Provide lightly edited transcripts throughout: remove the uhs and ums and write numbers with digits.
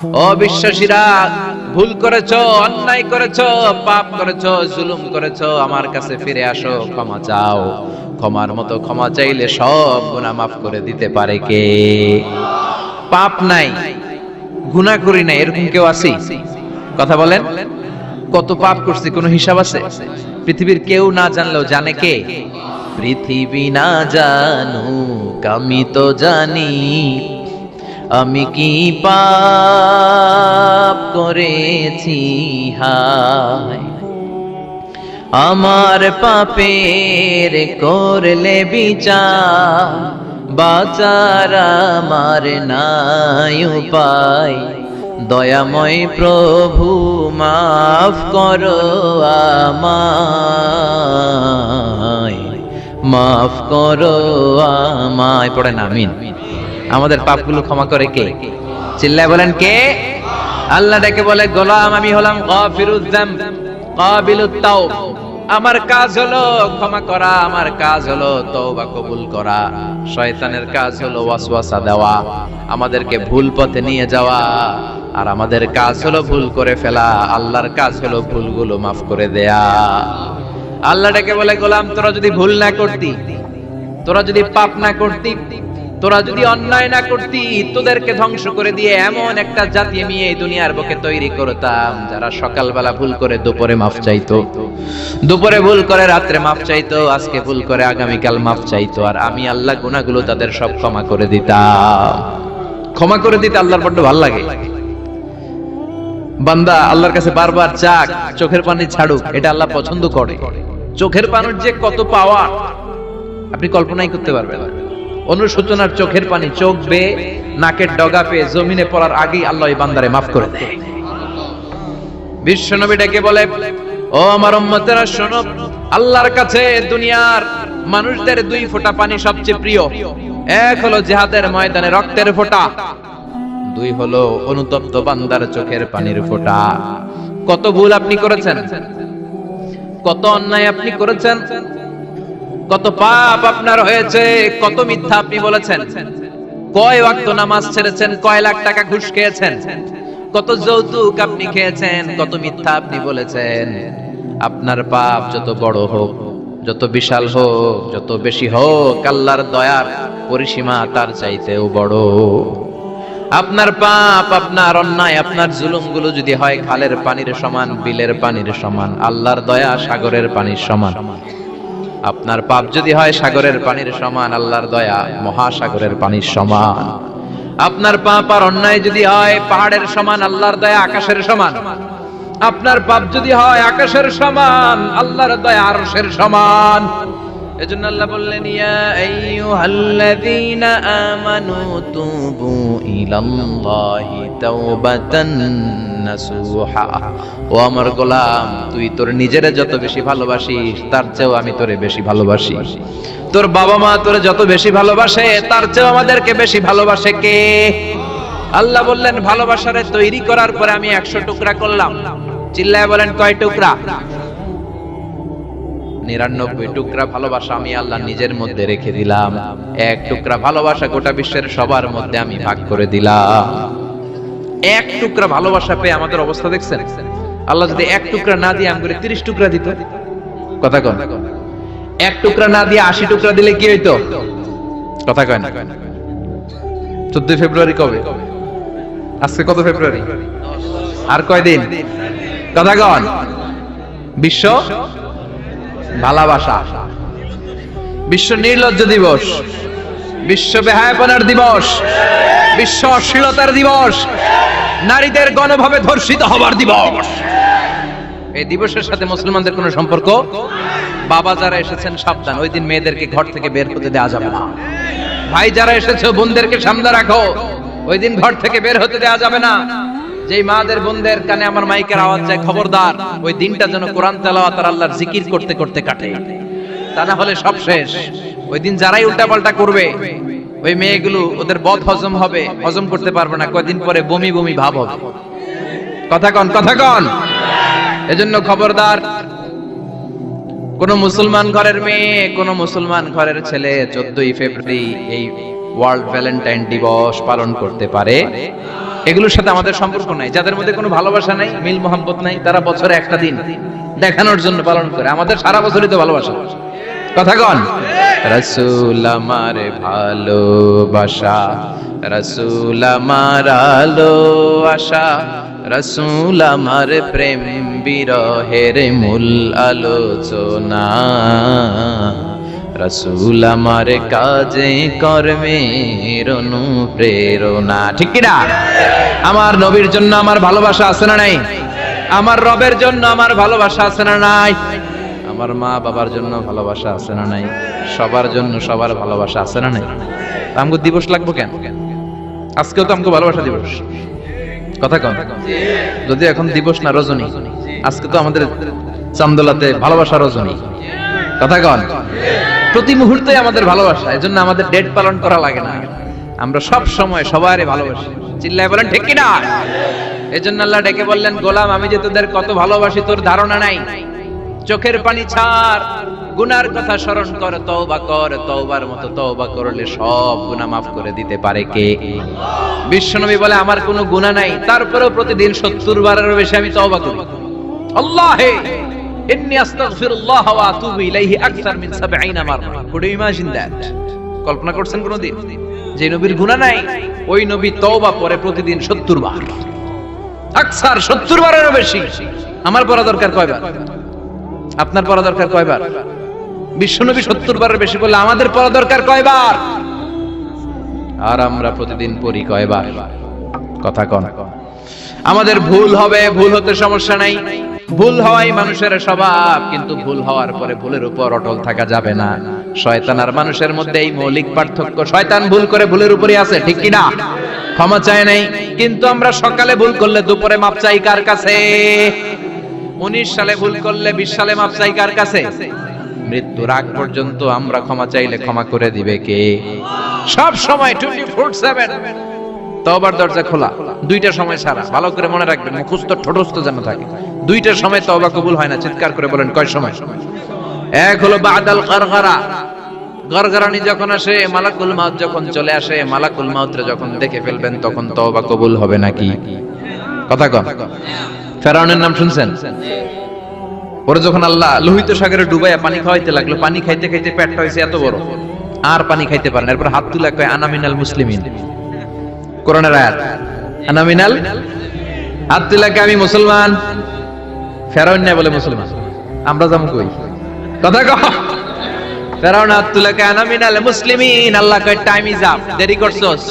অবিশ্বাসীরা, ভুল করেছো, অন্যায় করেছো, পাপ করেছো, জুলুম করেছো, আমার কাছে ফিরে আসো, ক্ষমা চাও। ক্ষমার মতো ক্ষমা চাইলে সব গুনাহ মাফ করে দিতে পারে কে? পাপ নাই, গুনাহ করি নাই, এরকম কেউ আছে? কথা বলেন। কত পাপ করছি, কোনো হিসাব আছে? পৃথিবীর কেউ না জানলেও জানে কে? পৃথিবী না জানুক আমি তো জানি, আমি কি পাপ করেছি হায়। আমার পাপের করলে বিচার, বাঁচার আমার নাই উপায়। দয়াময় প্রভু মাফ করো আমায়, মাফ করো আমায়। পড়েন আমিন। আমাদের পাপগুলো ক্ষমা করে কে? চিল্লায় বলেন কে? আল্লাহ ডেকে বলে, গোলাম আমি হলাম গাফিরুয যামব কাবিলুত তাওব। আমার কাজ হলো ক্ষমা করা, আমার কাজ হলো তওবা কবুল করা। শয়তানের কাজ হলো ওয়াসওয়াসা দেওয়া, আমাদেরকে ভুল পথে নিয়ে যাওয়া। আর আমাদের কাজ হলো ভুল করে ফেলা, আল্লাহর কাজ হলো ভুলগুলো মাফ করে দেয়া। আল্লাহ ডেকে বলে, গোলাম তোরা যদি ভুল না করতি, তোরা যদি পাপ না করতি, তোরা যদি অন্যায় না করতি, তোদেরকে ধ্বংস করে দিয়ে এমন একটা জাতি আমি এই দুনিয়ার বুকে তৈরি করতাম যারা সকালবেলা ভুল করে দুপুরে মাফ চাইতো, দুপুরে ভুল করে রাত্রে মাফ চাইতো, আজকে ভুল করে আগামীকাল মাফ চাইতো। আর আমি আল্লাহ গুনাহগুলো তাদের সব ক্ষমা করে দিতাম। ক্ষমা করে দিতে আল্লাহর বড্ড ভালো লাগে। বান্দা আল্লাহর কাছে বারবার চাক, চোখের পানি ছাড়ুক, এটা আল্লাহ পছন্দ করে। চোখের পানির যে কত পাওয়ার আপনি কল্পনাই করতে পারবেন না। অনুশোচনার চোখের পানি, চোখ বেয়ে নাকের ডগা পেয়ে জমিনে পড়ার আগেই আল্লাহ এই বান্দারে মাফ করে দেয়। বিশ্বনবী ডেকে বলে, ও আমার উম্মতেরা শোনো, আল্লাহর কাছে দুনিয়ার মানুষদের দুই ফোঁটা পানি সবচেয়ে প্রিয়। এক হলো জিহাদের ময়দানে রক্তের ফোঁটা, দুই হলো অনুতপ্ত বান্দার চোখের পানির ফোঁটা। কত ভুল আপনি করেছেন, কত অন্যায় আপনি করেছেন, কত পাপ আপনার হয়েছে, কত মিথ্যা আপনি বলেছেন, কয় ওয়াক্ত নামাজ ছেড়েছেন, কয় লাখ টাকা ঘুষ খেয়েছেন, কত যৌতুক আপনি খেয়েছেন, কত মিথ্যা আপনি বলেছেন। আপনার পাপ যত বড় হোক, যত বিশাল হোক, যত বেশি হোক, আল্লাহর দয়ার পরিসীমা তার চাইতেও বড়। আপনার পাপ, আপনার অন্যায়, আপনার জুলুমগুলো যদি হয় খালের পানির সমান, বিলের পানির সমান, আল্লাহর দয়া সাগরের পানির সমান। আপনার পাপ যদি হয় সাগরের পানির সমান, আল্লাহর দয়া মহাসাগরের পানির সমান। আপনার পাপ আর অন্যায় যদি হয় পাহাড়ের সমান, আল্লাহর দয়া আকাশের সমান। আপনার পাপ যদি হয় আকাশের সমান, আল্লাহর দয়া আরশের সমান। এজন্য আল্লাহ বললেন, ইয়া আইয়ুহাল্লাযীনা আমানু তুবু ইলাল্লাহি তাওবাতান নাসুহা। ও আমার গোলাম, তুই তোর নিজেরে যত বেশি ভালোবাসিস তার চেয়েও আমি তোরে বেশি ভালোবাসি। তোর বাবা মা তোরে যত বেশি ভালোবাসে তার চেয়েও আমাদেরকে বেশি ভালোবাসে কে? আল্লাহ বললেন, ভালোবাসারে তৈরি করার পরে আমি 100 টুকরা করলাম। চিল্লায় বলেন কয় টুকরা? 99 টুকরা ভালোবাসা আমি আল্লাহ নিজের মধ্যে রেখে দিলাম। 1 টুকরা ভালোবাসা গোটা বিশ্বের সবার মধ্যে আমি ভাগ করে দিলাম। 1 টুকরা ভালোবাসা পেয়ে আমাদের অবস্থা দেখছেন? আল্লাহ যদি 1 টুকরা না দিয়ে আমাদের 30 টুকরা দিত, কথা কন, 1 টুকরা না দিয়ে 80 টুকরা দিলে কি হইতো? কথা কয় না। 14 ফেব্রুয়ারি কবে? আজকে কত ফেব্রুয়ারি? আর কয়দিন? কথা কন। বিশ্ব ভালোবাসা, বিশ্ব নির্লজ্জ দিবস, বিশ্ব বেহায়াপনার দিবস, বিশ্ব অশ্লীলতার দিবস, নারীদের গণভাবে ধর্ষিত হবার দিবস। এই দিবসের সাথে মুসলমানদের কোনো সম্পর্ক? বাবা যারা এসেছেন সাবধান, ওই দিন মেয়েদেরকে ঘর থেকে বের হতে দেওয়া যাবে না। ভাই যারা এসেছে বোনদেরকে সামনে রাখো, ওই দিন ঘর থেকে বের হতে দেওয়া যাবে না। যেই মাদের বোনদের কানে আমার মাইকের আওয়াজ যায়, খবরদার, ওই দিনটা যেন কোরআন তেলাওয়াত আর আল্লাহর জিকির করতে করতে কাটে, তা না হলে সব শেষ। ওই দিন যারাই উল্টাপাল্টা করবে, ওই মেয়েগুলো ওদের বদ হজম হবে, হজম করতে পারবে না, কয়দিন পরে বমি বমি ভাব হবে। কথা কন, কথা কন। এজন্য খবরদার, কোন মুসলমান ঘরের মেয়ে, কোন মুসলমান ঘরের ছেলে 14ই ফেব্রুয়ারি এই ওয়ার্ল্ড ভ্যালেন্টাইন দিবস পালন করতে পারে এগুলোর সাথে আমাদের সম্পর্ক নাই। যাদের মধ্যে কোনো ভালোবাসা নাই, মিল মোহাম্মত নাই, তারা বছরে একটা দিন দেখানোর জন্য পালন করে। আমাদের সারা বছরই তো ভালোবাসা। কথা কন, রাসূল আমার ভালোবাসা, রাসূল আমার আলো আশা, রাসূল আমার প্রেম বিরহের মূল আলোচনা, রাসূল আমার কাজে কর্মের অনুপ্রেরণা। ঠিক কি না? আমার নবীর জন্য আমার ভালোবাসা আছে না নাই? আমার রবের জন্য আমার ভালোবাসা আছে না নাই? আমার মা বাবার জন্য ভালোবাসা আছে না নাই? সবার জন্য সবার ভালোবাসা আছে না নাই? আমগো দিবস লাগবো কেন? আজকেও তো আমগো ভালোবাসা দিবস। কথা কন, যদি এখন দিবস না রজনী, আজকে তো আমাদের চান্দোলাতে ভালোবাসা রজনী। কথা কন, প্রতি মুহূর্তে আমাদের ভালোবাসা। এজন্য আমাদের ডেট পালন করা লাগে না, আমরা সব সময় সবারই ভালোবাসি। চিল্লায় বলেন ঠিক কি না? এজন্য আল্লাহ ডেকে বললেন, গোলাম আমি যে তোদের কত ভালোবাসি তোর ধারণা নাই। চোখের পানি ছাড়, গুনার কথা স্মরণ কর, তওবা কর। তওবার মতো তওবা করলে সব গুনাহ মাফ করে দিতে পারে কে? বিশ্বনবী বলে আমার কোনো গুনাহ নাই, তারপরেও প্রতিদিন 70 বারেরও বেশি আমি তওবা করি। আল্লাহে ইন্নী আস্তাগফিরুল্লাহ ওয়া আতুবু ইলাইহি আকসার মিন 70 মাররা। Could you imagine that? কল্পনা করছেন কোনদিন যে নবীর গুনাহ নাই, ওই নবী তওবা করে প্রতিদিন 70 বার, আকসার 70 বারেরও বেশি। আমার পড়া দরকার কয়বার? আপনার পড়া দরকার কয়বার? বিশ্বনবী 70 বারের বেশি বললে আমাদের পড়া দরকার কয়বার? আর আমরা প্রতিদিন পড়ি কয়বার? কথা কন। আমাদের ভুল হবে, ভুল হতে সমস্যা নাই, ভুল হওয়াই মানুষের স্বভাব, কিন্তু ভুল হওয়ার পরে ভুলের উপর অটল থাকা যাবে না। শয়তান আর মানুষের মধ্যে এই মৌলিক পার্থক্য। শয়তান ভুল করে ভুলের উপরই আছে, ঠিক কি না? ক্ষমা চায় নাই, কিন্তু আমরা সকালে ভুল করলে দুপুরে মাপ চাই কার কাছে? 19 সালে ভুল করলে 20 সালে মাপ চাই কার কাছে? মৃত্যুর আগ পর্যন্ত আমরা ক্ষমা চাইলে ক্ষমা করে দিবে কে? সব সময় 24/7 তওবার দরজা খোলা, দুইটা সময় ছাড়া। ভালো করে মনে রাখবেন, মুখস্থ ঠোঁটস্থ যেন থাকে। দুইটার সময় তওবা কবুল হয় না। চিৎকার করে বলেন কয় সময়? এক হলো বাদাল গারগারা, গরগরানি যখন আসে, মালাকুল মাউত যখন চলে আসে, মালাকুল মাউতরে যখন দেখে ফেলবেন তখন তওবা কবুল হবে নাকি? কথা কন। ফেরাউনের নাম শুনছেন? ওরে যখন আল্লাহ লোহিত সাগরে ডুবাইয়া পানি খাওয়াইতে লাগলো, পানি খাইতে খাইতে পেটটা হইছে এত বড়, আর পানি খাইতে পারে না। এরপর হাত তুলে কয় আনা মিনাল মুসলিমিন। কোরআনের আয়াত, আনা মিনাল, হাত তুলে কয় আমি মুসলমান। ফেরাউন না বলে মুসলমান, আমরা যাবো কই? কথা কও। ফেরাউন হাত তুলে কয় আনা মিনাল মুসলিমিন। আল্লাহ কয় টাইম ইজ আপ, দেরি করছস।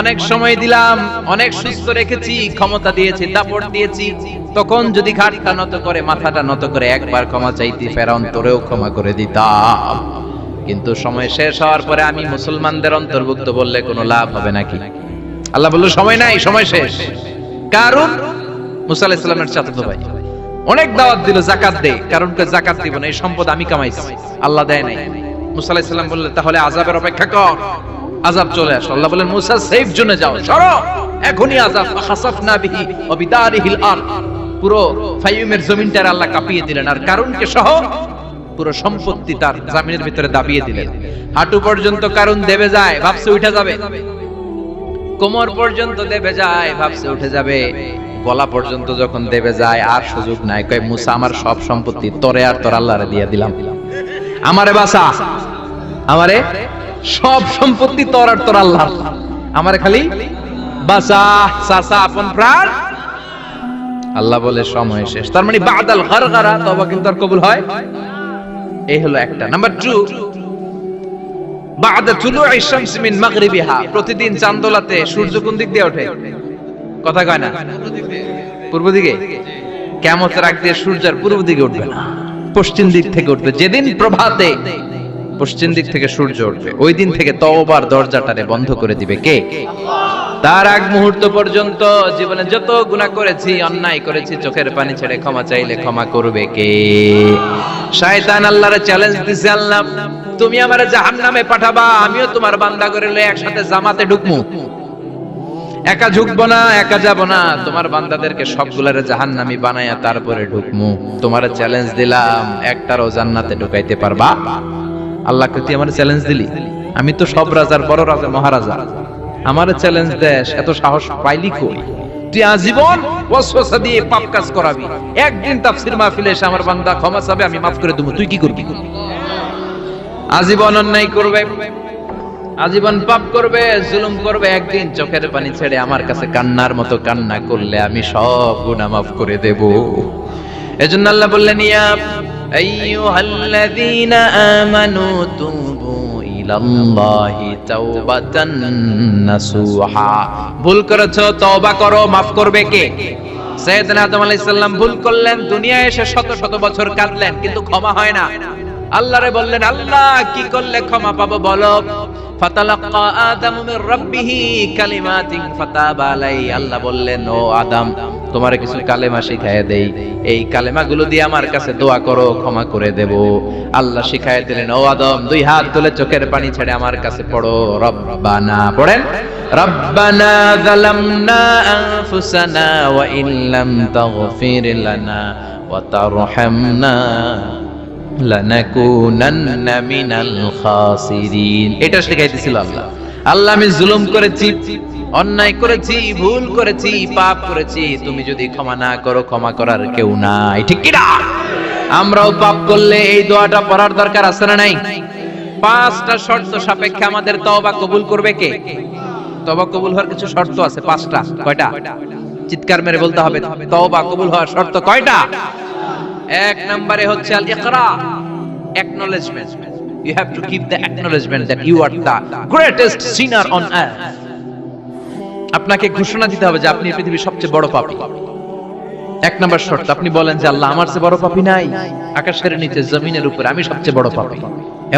অনেক সময় দিলাম, অনেক সুস্থ রেখেছি, ক্ষমতা দিয়েছি, দাপট দিয়েছি, তখন যদি ঘাটটা নত করে, মাথাটা নত করে একবার ক্ষমা চাইতি, ফেরাউন তোরেও ক্ষমা করে দিতাম। কিন্তু সময় শেষ হওয়ার পরে আমি মুসলমানদের অন্তর্ভুক্ত বললে কোনো লাভ হবে নাকি? আল্লাহ বলল সময় নাই, সময় শেষ। কারণ মুসা আলাইহিস সালামের চাচাতো ভাই অনেক দাওয়াত দিল, যাকাত দে। কারণ কে যাকাত দিব না, এই সম্পদ আমি কামাইছি, আল্লাহ দেয় নাই। মুসা আলাইহিস সালাম বললেন তাহলে আযাবের অপেক্ষা কর, আযাব চলে আসে। আল্লাহ বলেন মুসা সেফ জোনে যাও, সরো, এখনি আযাব। খাসাফনা বিহি ওয়া বিদারিহিল আরদ, পুরো ফাইয়ুমের জমিনটার আল্লাহ কাঁপিয়ে দিলেন, আর কারুনকে সহ পুরো সম্পত্তি তার জমিনের ভিতরে দাবিয়ে দিলেন। হাঁটু পর্যন্ত কারুন দেবে যায়, ভাবছে উঠে যাবে। কোমর পর্যন্ত দেবে যায়, ভাবছে উঠে যাবে। গলা পর্যন্ত যখন দেবে যায়, আর সুযোগ নাই। কয় মুসা আমার সব সম্পত্তি তোরে আর তোর আল্লাহরে দিয়ে দিলাম, আমারে বাঁচা, আমারে সব সম্পত্তি তোর আর তোর আল্লাহ, আমারে খালি বাঁচা, চাচা আপন প্রাণ। আল্লাহ বলে সময় শেষ। তার মানে বাদাল গারগারা তওবা কিন্তু আর কবুল হয়। এই হলো একটা। নাম্বার 2, বাদা তুলুই শামস মিন মাগরিবিহা, প্রতিদিন চাঁদোলাতে সূর্য কোন দিক দিয়ে ওঠে? কথা কয় না? পূর্ব দিকে। কিয়ামতের আগ দিয়ে সূর্য আর পূর্ব দিকে উঠবে না, পশ্চিম দিক থেকে উঠবে। যেদিন প্রভাতে পশ্চিম দিক থেকে সূর্য উঠবে, ওই দিন থেকে তওবার দরজাটারে বন্ধ করে দিবে কে? তার আগ মুহূর্ত পর্যন্ত জীবনে যত গুনাহ করেছি, অন্যায় করেছি, চোখের পানি ছেড়ে ক্ষমা চাইলে ক্ষমা করবে কে? শয়তান আল্লাহরে চ্যালেঞ্জ দিছে, আল্লাহ তুমি আমারে জাহান্নামে পাঠাবা, আমিও তোমার বান্দা করে লয়ে একসাথে জামাতে ঢুকমু। একা ঢুকবো না, একা যাব না, তোমার বান্দাদেরকে সবগুলারে জাহান্নামী বানায়া তারপরে ঢুকমু। তোমারে চ্যালেঞ্জ দিলাম, একটারও জান্নাতে ঢুকাইতে পারবা? আল্লাহকে তুই আমার চ্যালেঞ্জ দিলি? আমি তো সব রাজার বড় রাজা, মহারাজা, আমারে চ্যালেঞ্জ দেশ, এত সাহস পাইলি কই? তুই আজীবন ওয়াসওয়াসা দিয়ে পাপ কাজ করাবি, একদিন তাফসীর মাহফিলে এসে আমার বান্দা ক্ষমা চাবে, আমি মাফ করে দেবো, তুই কি করবি? আজীবন অন্যায় করবে, আজীবন পাপ করবে, জুলুম করবে, একদিন চোখের পানি ছেড়ে আমার কাছে কান্নার মতো কান্না করলে আমি সব গুনাহ মাফ করে দেব। এজন্য আল্লাহ বললেন, ইয়া আইয়ুহাল্লাযীনা আমানু তুবু ইলাল্লাহি তাওবাতান নাসুহা। ভুল করেছো, তওবা করো, মাফ করবে কে? সাইয়েদনা আদম আলাইহিস সালাম ভুল করলেন, দুনিয়ায় এসে শত শত বছর কাঁদলেন, কিন্তু ক্ষমা হয় না। আল্লাহরে বললেন, আল্লাহ কি করলে ক্ষমা পাবো বলো? ফাতালাক্কা আদামু মির রাব্বিহি কালিমাতিন ফাতাবা আলাইহি। আল্লাহ বললেন, ও আদম, তোমারে কিছু কালেমা শিখায় দেই, এই কালেমাগুলো দিয়ে আমার কাছে দোয়া করো, ক্ষমা করে দেব। আল্লাহ শিখায় দিলেন, ও আদম, দুই হাত তুলে চোখের পানি ছেড়ে আমার কাছে পড়ো, রব্বানা, পড়েন, রব্বানা যালামনা আনফুসানা ওয়া ইল্লাম তাগফির লানা ওয়া তারহামনা লানাকুনান্না মিনাল খাসিরিন। এটা শিখাইতেছিল আল্লাহ। আল্লাহ, আমি জুলুম করেছি, অন্যায় করেছি, ভুল করেছি, পাপ করেছি, তুমি যদি ক্ষমা না করো, ক্ষমা করার কেউ নাই, ঠিক কি না? আমরাও পাপ করলে এই দোয়াটা পড়ার দরকার আছে না নাই? পাঁচটা শর্ত সাপেক্ষে আমাদের তওবা কবুল করবে কে? তওবা কবুল হওয়ার কিছু শর্ত আছে, পাঁচটা। কয়টা? চিৎকার মেরে বলতে হবে, তওবা কবুল হওয়ার শর্ত কয়টা? এক নম্বরে হচ্ছে আল ইকরা, acknowledgement. You have to give the acknowledgement that you are the greatest sinner on earth. আপনাকে ঘোষণা দিতে হবে যে আপনি পৃথিবীর সবচেয়ে বড় পাপী। এক নম্বর শর্ত, আপনি বলেন যে আল্লাহ, আমার চেয়ে বড় পাপী নাই, আকাশের নিচে জমিনের উপরে আমি সবচেয়ে বড় পাপী,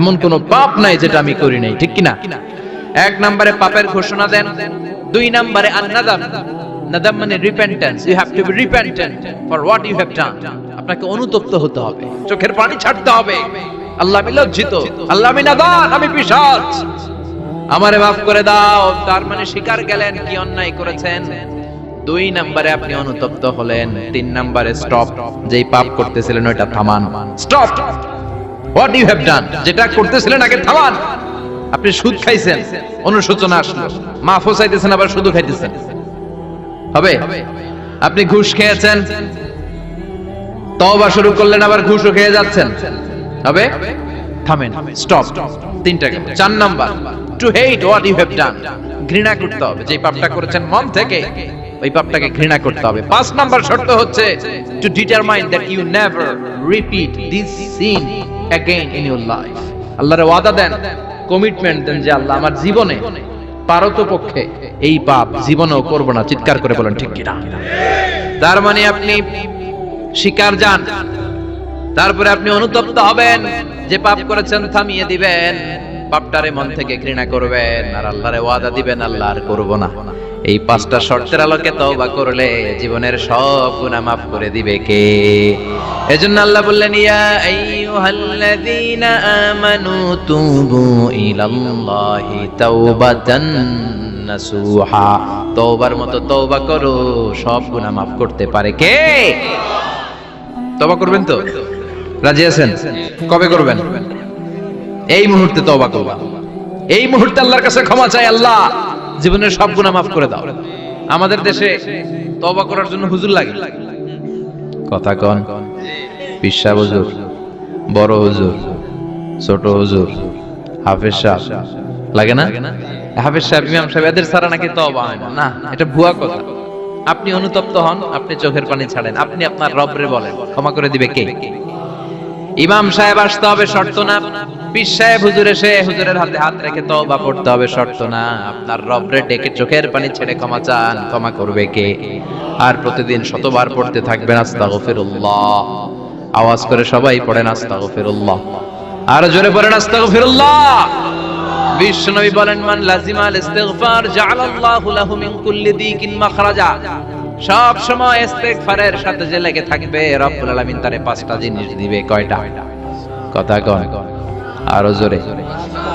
এমন কোন পাপ নাই যেটা আমি করি নাই, ঠিক কি না? এক নম্বরে পাপের ঘোষণা দেন। দুই নম্বরে আন-নাদাম, নাদাম মানে repentance. You have to be repentant for what you have done. আপনাকে অনুতপ্ত হতে হবে, চোখের পানি ছাড়তে হবে। আল্লাহ, আমি লজ্জিত, আল্লাহ আমি নাদান, আমি পিশাচ, আমারে মাফ করে দাও। তার মানে স্বীকার গেলেন কি অন্যায় করেছেন। দুই নম্বরে আপনি অনুতপ্ত হলেন। তিন নম্বরে স্টপ, যেই পাপ করতেছিলেন ওইটা থামান। Stop what you have done, যেটা করতেছিলেন আগে থামান। আপনি সুদ খাইছেন, অনুশোচনা আসলো, মাফও চাইতেছেন, আবার সুদও খাইতেছেন, হবে? আপনি ঘুষ খেয়েছেন, তওবা শুরু করলেন, আবার ঘুষও খেয়ে যাচ্ছেন, হবে? থামেন, স্টপ। তিনটা গেল। চার number, to hate what you have done, ঘৃণা করতে হবে, যে পাপটা করেছেন মন থেকে ওই পাপটাকে ঘৃণা করতে হবে। পাঁচ নাম্বার শর্ত হচ্ছে to determine that you never repeat this sin again in your life. আল্লাহর ওয়াদা দেন, কমিটমেন্ট দেন যে আল্লাহ, আমার জীবনে পারতপক্ষে এই পাপ জীবনেও করব না। চিৎকার করে বলেন ঠিক কি না? তার মানে আপনি শিকার যান, তারপরে আপনি অনুতপ্ত হবেন, যে পাপ করেছেন থামিয়ে দিবেন, পাপটারে মন থেকে ঘৃণা করবেন, আর আল্লাহরে ওয়াদা দিবেন, আল্লাহ আর করব না। এই পাঁচটা শর্তের আলোকে তওবা করলে জীবনের সব গুনাহ মাফ করে দিবে কে? এজন্য আল্লাহ বললেন, ইয়া আইয়ুহাল্লাযীনা আমানু তুবু ইলাল্লাহি তাওবাতান নাসুহা। তওবার মতো তওবা করো, সব গুনাহ মাফ করতে পারে কে? তওবা করবেন তো? রাজি আছেন? কবে করবেন? এই মুহূর্তে তওবা করবা, এই মুহূর্তে আল্লাহর কাছে ক্ষমা চাই, আল্লাহ জীবনের সব গুনাহ মাফ করে দাও। আমাদের দেশে তওবা করার জন্য হুজুর লাগে, কথা কন, পীর সাহেব হুজুর, বড় হুজুর, ছোট হুজুর, হাফেজ সাহেব লাগে না? হাফেজ সাহেব, ইমাম সাহেব, এদের ছাড়া নাকি তওবা হয় না। না, এটা ভুয়া কথা। আপনি অনুতপ্ত হন, আপনি চোখের পানি ছাড়েন, আপনি আপনার রবরে বলেন, ক্ষমা করে দিবে কে? ইমাম সাহেব আসতে হবে, শর্ত না। পীর সাহেব হুজুর এসে হুজুরের হাতে হাত রেখে তওবা পড়তে হবে, শর্ত না। আপনার রবরে ডেকে চোখের পানি ছেড়ে ক্ষমা চান, ক্ষমা করবে কে? আর প্রতিদিন শতবার পড়তে থাকবেন আস্তাগফিরুল্লাহ। আওয়াজ করে সবাই পড়েন আস্তাগফিরুল্লাহ, আর জোরে পড়েন আস্তাগফিরুল্লাহ। বিশ্বনবী বলেন, মান লাজিমাল ইস্তিগফার জাআলাল্লাহু লাহু মিন কুল্লি দিকিন মাখরাজা। সব সময় ইস্তিগফারের সাথে যে লেগে থাকবে, রব্বুল আলামিন তারে পাঁচটা জিনিস দিবে। কয়টা? কথা কন, আরো জোরে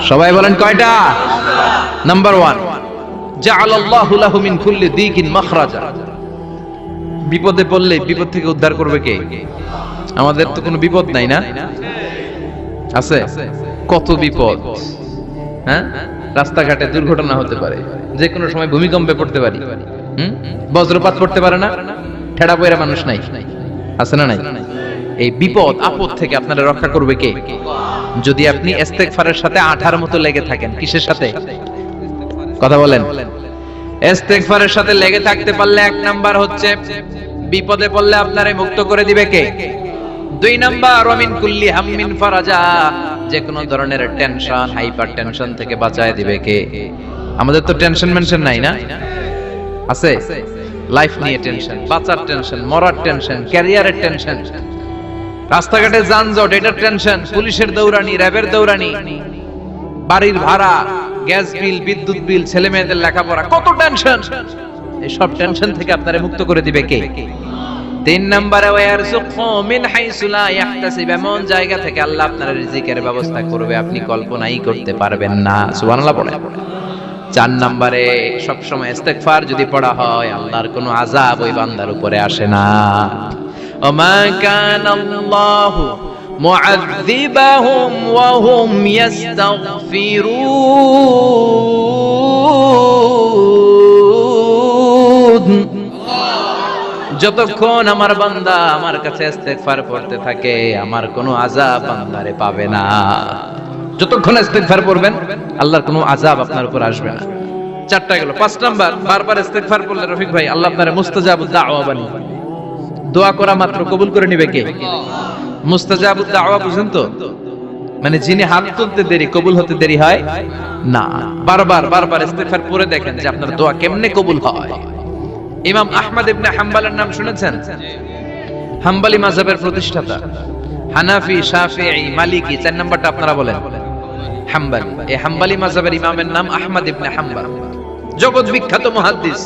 সবাই বলেন কয়টা? নাম্বার 1, জাআলাল্লাহু লাহু মিন কুল্লি দিকিন মাখরাজা। বিপদে পড়লে বিপদ থেকে উদ্ধার করবে কে? আমাদের তো কোনো বিপদ নাই, না আছে? কত বিপদ, হ্যাঁ? রাস্তাঘাটে দুর্ঘটনা হতে পারে, যে কোনো সময় ভূমিকম্পে পড়তে পারি, বজ্রপাত পড়তে পারে না, ঠেড়া পয়রা মানুষ নাই, আছে না নাই? এই বিপদ আপদ থেকে আপনারা রক্ষা করবে কে? যদি আপনি ইস্তেগফারের সাথে আঠার মতো লেগে থাকেন। কিসের সাথে? কথা বলেন। ইস্তেগফারের সাথে লেগে থাকতে পারলে এক নাম্বার হচ্ছে বিপদে পড়লে আপনারে মুক্ত করে দিবে কে? দুই নাম্বার ওয়ামিন কুল্লি হাম্মিন ফারাজা, যে কোনো ধরনের টেনশন, হাইপার টেনশন থেকে বাঁচায় দিবে কে? আমাদের তো টেনশন মেনশন নাই না, আছে? লাইফ নিয়ে টেনশন, বাঁচার টেনশন, মরার টেনশন, ক্যারিয়ারের টেনশন, রাস্তাঘাটে যানজট এটার টেনশন, পুলিশের দৌড়ানি, র্যাবের দৌড়ানি, বাড়ির ভাড়া, গ্যাস বিল, বিদ্যুৎ বিল, ছেলে মেয়েদের লেখাপড়া, কত টেনশন। এই সব টেনশন থেকে আপনারে মুক্ত করে দিবে কে? তিন নম্বরে ওয়ারযুকহু মিন হাইসু লা ইয়াহতাসিব, এমন জায়গা থেকে আল্লাহ আপনার রিজিকের ব্যবস্থা করবে আপনি কল্পনাই করতে পারবেন না। সুবহানাল্লাহ পড়ে। চার নম্বরে সব সময় ইস্তেগফার যদি পড়া হয় আল্লাহর কোনো আযাব ওই বান্দার উপরে আসে না। ওমা কানাল্লাহু মুআযযিবাহুম ওয়া হুম ইস্তাগফিরুন, যতক্ষণ আমার বান্দা আমার কাছে ইস্তেগফার পড়তে থাকে আমার কোনো আযাব বান্দারে পাবে না। যতক্ষণ ইস্তেগফার পড়বেন আল্লাহর কোনো আযাব আপনার উপর আসবে না। চারটা গেল। পাঁচ নাম্বার, বারবার ইস্তেগফার পড়লে রফিক ভাই আল্লাহ আপনারে মুস্তাজাবুদ দাওয়া বানিয়ে, দোয়া করা মাত্র কবুল করে নিবে কে? মুস্তাজাবুদ দাওয়া বুঝেন তো? মানে যিনি হাত তুলতে দেরি কবুল হতে দেরি হয় না। বারবার ইস্তেগফার পড়ে দেখেন যে আপনার দোয়া কেমনে কবুল হয়। ইমাম আহমদ ইবনে হাম্বলের নাম শুনেছেন? হাম্বলি মাযহাবের প্রতিষ্ঠাতা। হানাফি, শাফিঈ, মালিকি, চার নাম্বারটা আপনারা বলেন হাম্বলি। এই হাম্বলি মাযহাবের ইমামের নাম আহমদ ইবনে হাম্বল, জগৎ বিখ্যাত মুহাদ্দিস।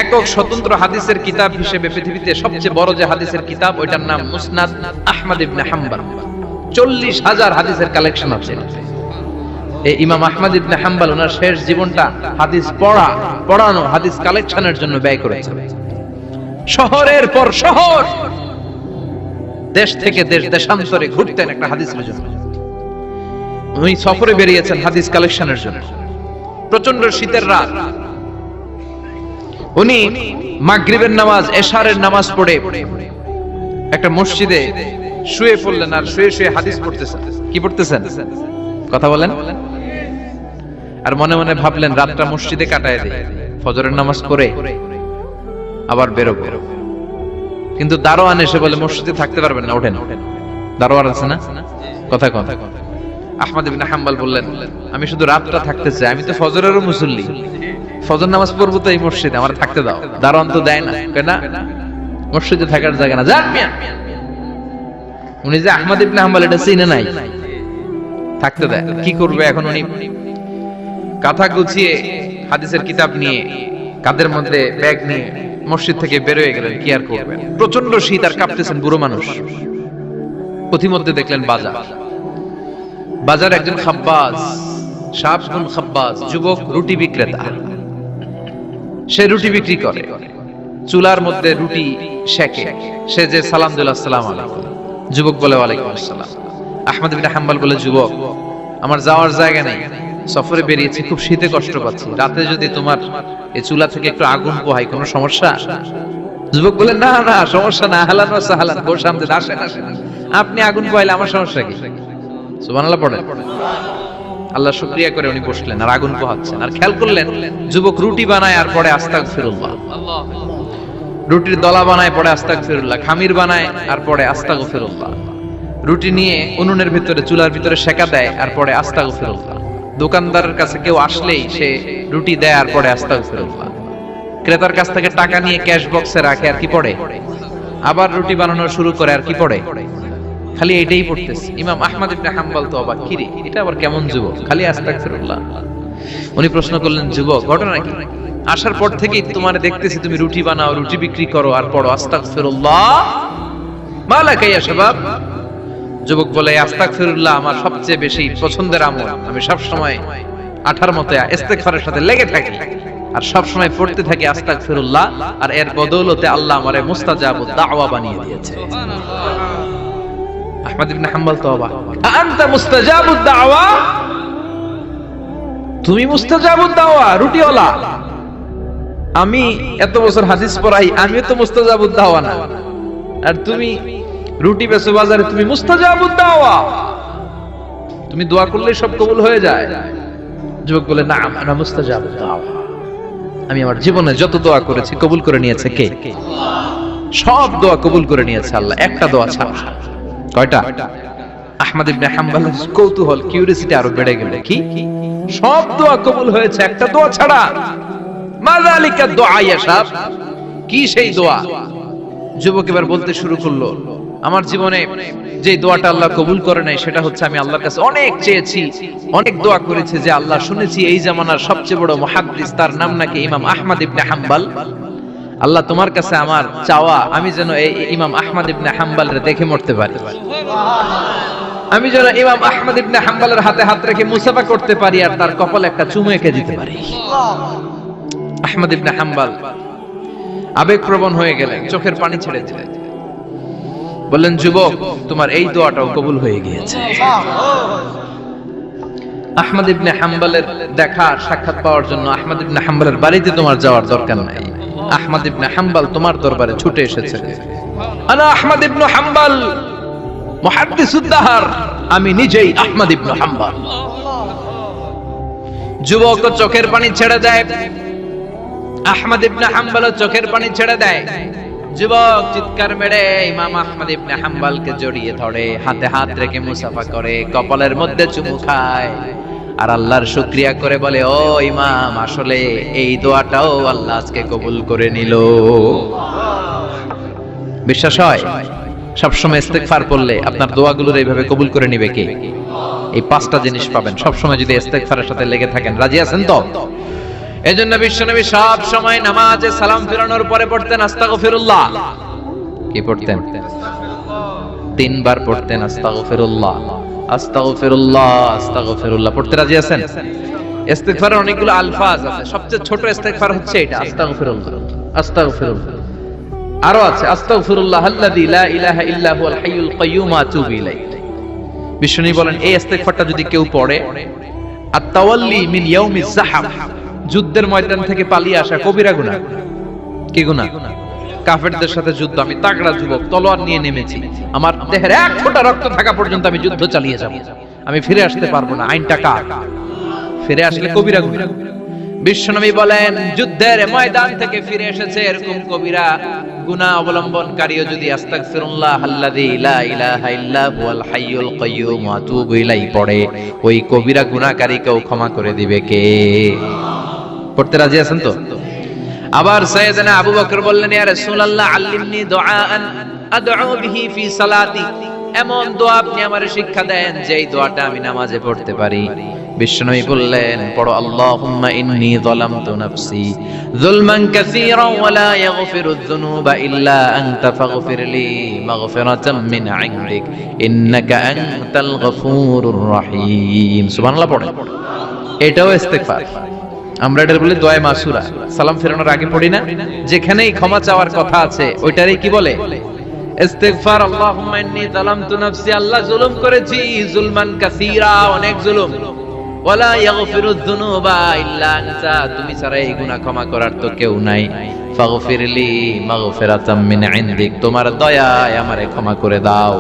একক স্বতন্ত্র হাদিসের কিতাব হিসেবে পৃথিবীতে সবচেয়ে বড় যে হাদিসের কিতাব ওইটার নাম মুসনাদ আহমদ ইবনে হাম্বল। 40,000 হাদিসের কালেকশন আছে। এই ইমাম আহমদ ইবনে হাম্বল ওনার শেষ জীবনটা হাদিস পড়ানো, হাদিস কালেকশনের জন্য ব্যয় করেছেন। শহরের পর শহর, দেশ থেকে দেশ, দেশান্তরে ঘুরতেন একটা হাদিসের জন্য। উনি সফরে বেরিয়েছেন হাদিস কালেকশনের জন্য। প্রচন্ড শীতের রাত, উনি মাগরিবের নামাজ, এশারের নামাজ পড়ে একটা মসজিদে শুয়ে পড়লেন আর শুয়ে শুয়ে হাদিস পড়তেছেন। কি পড়তেছেন? কথা বলেন। আর মনে মনে ভাবলেন রাতটা মসজিদে কাটায় দেই, ফজরের নামাজ পড়ে আবার বেরোবো। কিন্তু দারোয়ান এসে বলে মসজিদে থাকতে পারবেন না, ওঠেন। দারোয়ান আছে না? কথা কন। আহমদ ইবনে হাম্বল বললেন আমি শুধু রাতটা থাকতে চাই, আমি তো ফজরেরও মুসল্লি, ফজর নামাজ পড়বো তো এই মসজিদে, আমার থাকতে দাও। দারোয়ান তো দেয় না, কয় না মসজিদে থাকার জায়গা না, যান মিয়া। উনি যে আহমদ ইবনে হাম্বল এটা চিনে নাই, থাকতে দেয়। কি করবে এখন? উনি কাঁথা গুছিয়ে হাদিসের কিতাব নিয়ে কাঁধের মধ্যে ব্যাগ নিয়ে মসজিদ থেকে বের হয়ে গেলেন। কি আর করবেন? প্রচন্ড শীত আর কাঁপতেছেন, বুড়ো মানুষ। পথিমধ্যে দেখলেন বাজার একজন খাব্বাজ, শাবুন খাব্বাজ, যুবক রুটি বিক্রেতা। সে রুটি বিক্রি করে, চুলার মধ্যে রুটি সেকে। সে যে সালাম দিল আসসালামু আলাইকুম, যুবক বলে ওয়ালাইকুম আসসালাম। আহমদ ইবনে হাম্বল বলে যুবক আমার যাওয়ার জায়গা নেই, সফরে বেরিয়েছি, খুব শীতে কষ্ট পাচ্ছি, রাতে যদি তোমার এই চুলা থেকে একটু আগুন পোহাই কোনো সমস্যা? যুবক বলে না না সমস্যা না, আহলান ওয়া সাহলান, বসে আমদের আসেন, আপনি আগুন পোহাইলে আমার সমস্যা কি? সুবহানাল্লাহ পড়েন। আল্লাহ শুকরিয়া করে উনি বসলেন আর আগুন পোহাচ্ছেন। আর খেয়াল করলেন যুবক রুটি বানায় আর পড়ে আস্তাগফিরুল্লাহ, রুটির দলা বানায় পড়ে আস্তাগফিরুল্লাহ, খামির বানায় আর পড়ে আস্তাগফিরুল্লাহ, রুটি নিয়ে উনুনের ভিতরে চুলার ভিতরে সেকা দেয় আর পড়ে আস্তাগফিরুল্লাহ। দোকানদারের কাছে কেউ আসলেই সে রুটি দেয় আর পড়ে আস্তাগফিরুল্লাহ। ক্রেতার কাছ থেকে টাকা নিয়ে ক্যাশ বক্সে রাখে আর কি পড়ে? আবার রুটি বানানো শুরু করে আর কি পড়ে? খালি এটাই পড়তেছে। ইমাম আহমদ ইবনে হাম্বল তো অবাক, কি রে এটা আবার কেমন যুবক, খালি আস্তাগফিরুল্লাহ। উনি প্রশ্ন করলেন যুবক ঘটনা কি? আসার পর থেকেই তোমার দেখতেছি তুমি রুটি বানাও, রুটি বিক্রি করো আর পড়ো আস্তাগফিরুল্লাহ, মালাকা ইয়া শাবাব। যুবক বলে আস্তাগফিরুল্লাহ আমার সবচেয়ে বেশি পছন্দের আমল, আমি সব সময় আঠার মতো ইস্তেগফারের সাথে লেগে থাকি আর সব সময় পড়তে থাকি আস্তাগফিরুল্লাহ, আর এর বদৌলতে আল্লাহ আমারে মুস্তাজাবুদ দাওয়া বানিয়ে দিয়েছে। আহমদ ইবনে হাম্বল তো অবাক, আনতা মুস্তাজাবুদ দাওয়া, তুমি মুস্তাজাবুদ দাওয়া রুটিওয়ালা, আমি এত বছর হাদিস পড়াই, আমিও তো মুস্তাজাবুদ দাওয়া না, আর তুমি রুটি বেচো বাজারে, তুমি মুস্তাজাবুদ দাওয়া, তুমি দোয়া করলে সব কবুল হয়ে যায়। যুবক বলে, না আমরা মুস্তাজাবুদ দাওয়া, আমি আমার জীবনে যত দোয়া করেছি কবুল করে নিয়েছে কে? সব দোয়া কবুল করে নিয়েছে আল্লাহ, একটা দোয়া ছাড়া। কয়টা? আহমদ ইবনে হাম্বলের কৌতূহল, কিউরিওসিটি আরো বেড়ে গেল, কি সব দোয়া কবুল হয়েছে একটা দোয়া ছাড়া। মাযালিকা দুআ ইয়া শাব, কি সেই দোয়া? যুবক এবার বলতে শুরু করলো, আমার জীবনে যে দোয়াটা আল্লাহ কবুল করে নাই সেটা হচ্ছে আমি আল্লাহর কাছে অনেক চেয়েছি, অনেক দোয়া করেছি যে আল্লাহ, শুনেছি এই জামানার সবচেয়ে বড় মুহাদ্দিস, তার নাম নাকি ইমাম আহমদ ইবনে হাম্বল, আল্লাহ তোমার কাছে আমার চাওয়া আমি যেন এই ইমাম আহমদ ইবনে হাম্বলের দেখে মরতে পারি, আমি যেন ইমাম আহমদ ইবনে হাম্বলের হাতে হাত রেখে মুসাফা করতে পারি আর তার কপালে একটা চুমু এঁকে দিতে পারি। আহমদ ইবনে হাম্বল আবেগপ্রবণ হয়ে গেলেন, চোখের পানি ছেড়ে দিলেন, বললেন, যুবক তোমার এই দোয়াটাও কবুল হয়ে গিয়েছে। আহমদ ইবনে হাম্বলের দেখা সাক্ষাৎ পাওয়ার জন্য আহমদ ইবনে হাম্বলের বাড়িতে তোমার যাওয়ার দরকার নাই, আহমদ ইবনে হাম্বল তোমার দরবারে ছুটে এসেছে। আনা আহমদ ইবনে হাম্বল মুহাদ্দিসুদ দাহর, আমি নিজেই আহমদ ইবনে হাম্বল। যুবক চোখের পানি ছেড়ে দেয়, আহমদ ইবনে হাম্বল চোখের পানি ছেড়ে দেয়। যুবক চিৎকার মেরে ইমাম আহমদ ইবনে হাম্বলকে জড়িয়ে ধরে, হাতে হাত রেখে মুসাফা করে, কপালের মধ্যে চুমু খায় আর আল্লাহর শুকরিয়া করে বলে, ও ইমাম, আসলে এই দোয়াটাও আল্লাহ আজকে কবুল করে নিল। বিশ্বাস হয়? সবসময় ইস্তেগফার পড়লে আপনার দোয়াগুলোর এইভাবে কবুল করে নিবে কে? এই পাঁচটা জিনিস পাবেন সবসময় যদি ইস্তেগফারের সাথে লেগে থাকেন। রাজি আছেন তো? এজন্য বিশ্বনবী সব সময় নামাজে সালাম ফিরানোর পরে পড়তেন আস্তাগফিরুল্লাহ। কি পড়তেন? তিনবার পড়তেন আস্তাগফিরুল্লাহ, আস্তাগফিরুল্লাহ, আস্তাগফিরুল্লাহ। পড়তে রাজি আছেন? ইস্তেগফারের অনেকগুলো আলফাজ আছে, সবচেয়ে ছোট ইস্তেগফার হচ্ছে এটা, আস্তাগফিরুল্লাহ, আস্তাগফিরুল্লাহ। আরো আছে আস্তাগফিরুল্লাহ আল্লাযী লা ইলাহা ইল্লা হুয়াল হাইয়ুল কাইয়্যুম আতুবু ইলাইহি। বিশ্বনবী বলেন, এই ইস্তেগফারটা যদি কেউ পড়ে, আত-তাওয়াল্লি মিন ইয়াউমিজ যাহফ, যুদ্ধের ময়দান থেকে পালিয়ে আসা কবিরা গুনাহ। কি গুনাহ? কাফেরদের সাথে যুদ্ধ, আমি তাগড়া যুবক, তলোয়ার নিয়ে নেমেছি, আমার দেহের এক ফোঁটা রক্ত থাকা পর্যন্ত আমি যুদ্ধ চালিয়ে যাব, আমি ফিরে আসতে পারবো না, আইনটা কার? ফিরে আসলে কবিরা গুনাহ। বিশ্বনবী বলেন, যুদ্ধের ময়দান থেকে ফিরে এসেছে এরকম কবিরা গুনাহ অবলম্বনকারীও যদি আস্তাগফিরুল্লাহ আল্লাযী লা ইলাহা ইল্লা হুয়াল হাইয়ুল কাইয়্যুম আতুবু ইলাইহি পড়ে, ওই কবিরা গুনাহকারীকেও ক্ষমা করে দিবে কে? পড়তে রাজি আছেন তো? আবার সাইয়েদনা আবু বকর বললেন, ইয়া রাসূলুল্লাহ আল্লিমনি দুআআন আদউ বিহি ফি সালাতি, এমন দোয়া আপনি আমারে শিক্ষা দেন যেই দোয়াটা আমি নামাজে পড়তে পারি। বিশ্বনবী বললেন, পড়ো, আল্লাহুম্মা ইন্নী যালামতু নাফসি যুলমান কাসীরান ওয়া লা ইয়াগফিরুয যুনুবা ইল্লা আনতা ফাগফিরলি মাগফিরাতাম মিন ইনদিক ইন্নাকা আনতাল গফুরুর রহিম। সুবহানাল্লাহ পড়ে। এটাও ইস্তেগফার। আমরা এটা বলি দোয়া মাসুরা, সালাম ফেরানোর আগে পড়ি না? যেখানেই ক্ষমা চাওয়ার কথা আছে ওইটারই কি বলে? ইস্তিগফার। আল্লাহুম্মা ইন্নী যালামতু নাফসি, আল্লাহ জুলুম করেছি, যুলমান কাসীরা, অনেক জুলুম, ওয়ালা ইয়াগফিরুয যুনুবা ইল্লা আনতা, তুমি ছাড়া এই গুনাহ ক্ষমা করার তো কেউ নাই, ফাগফিরলি মাগফিরাতাম মিন ইনদিক, তোমার দয়ায় আমারে ক্ষমা করে দাও,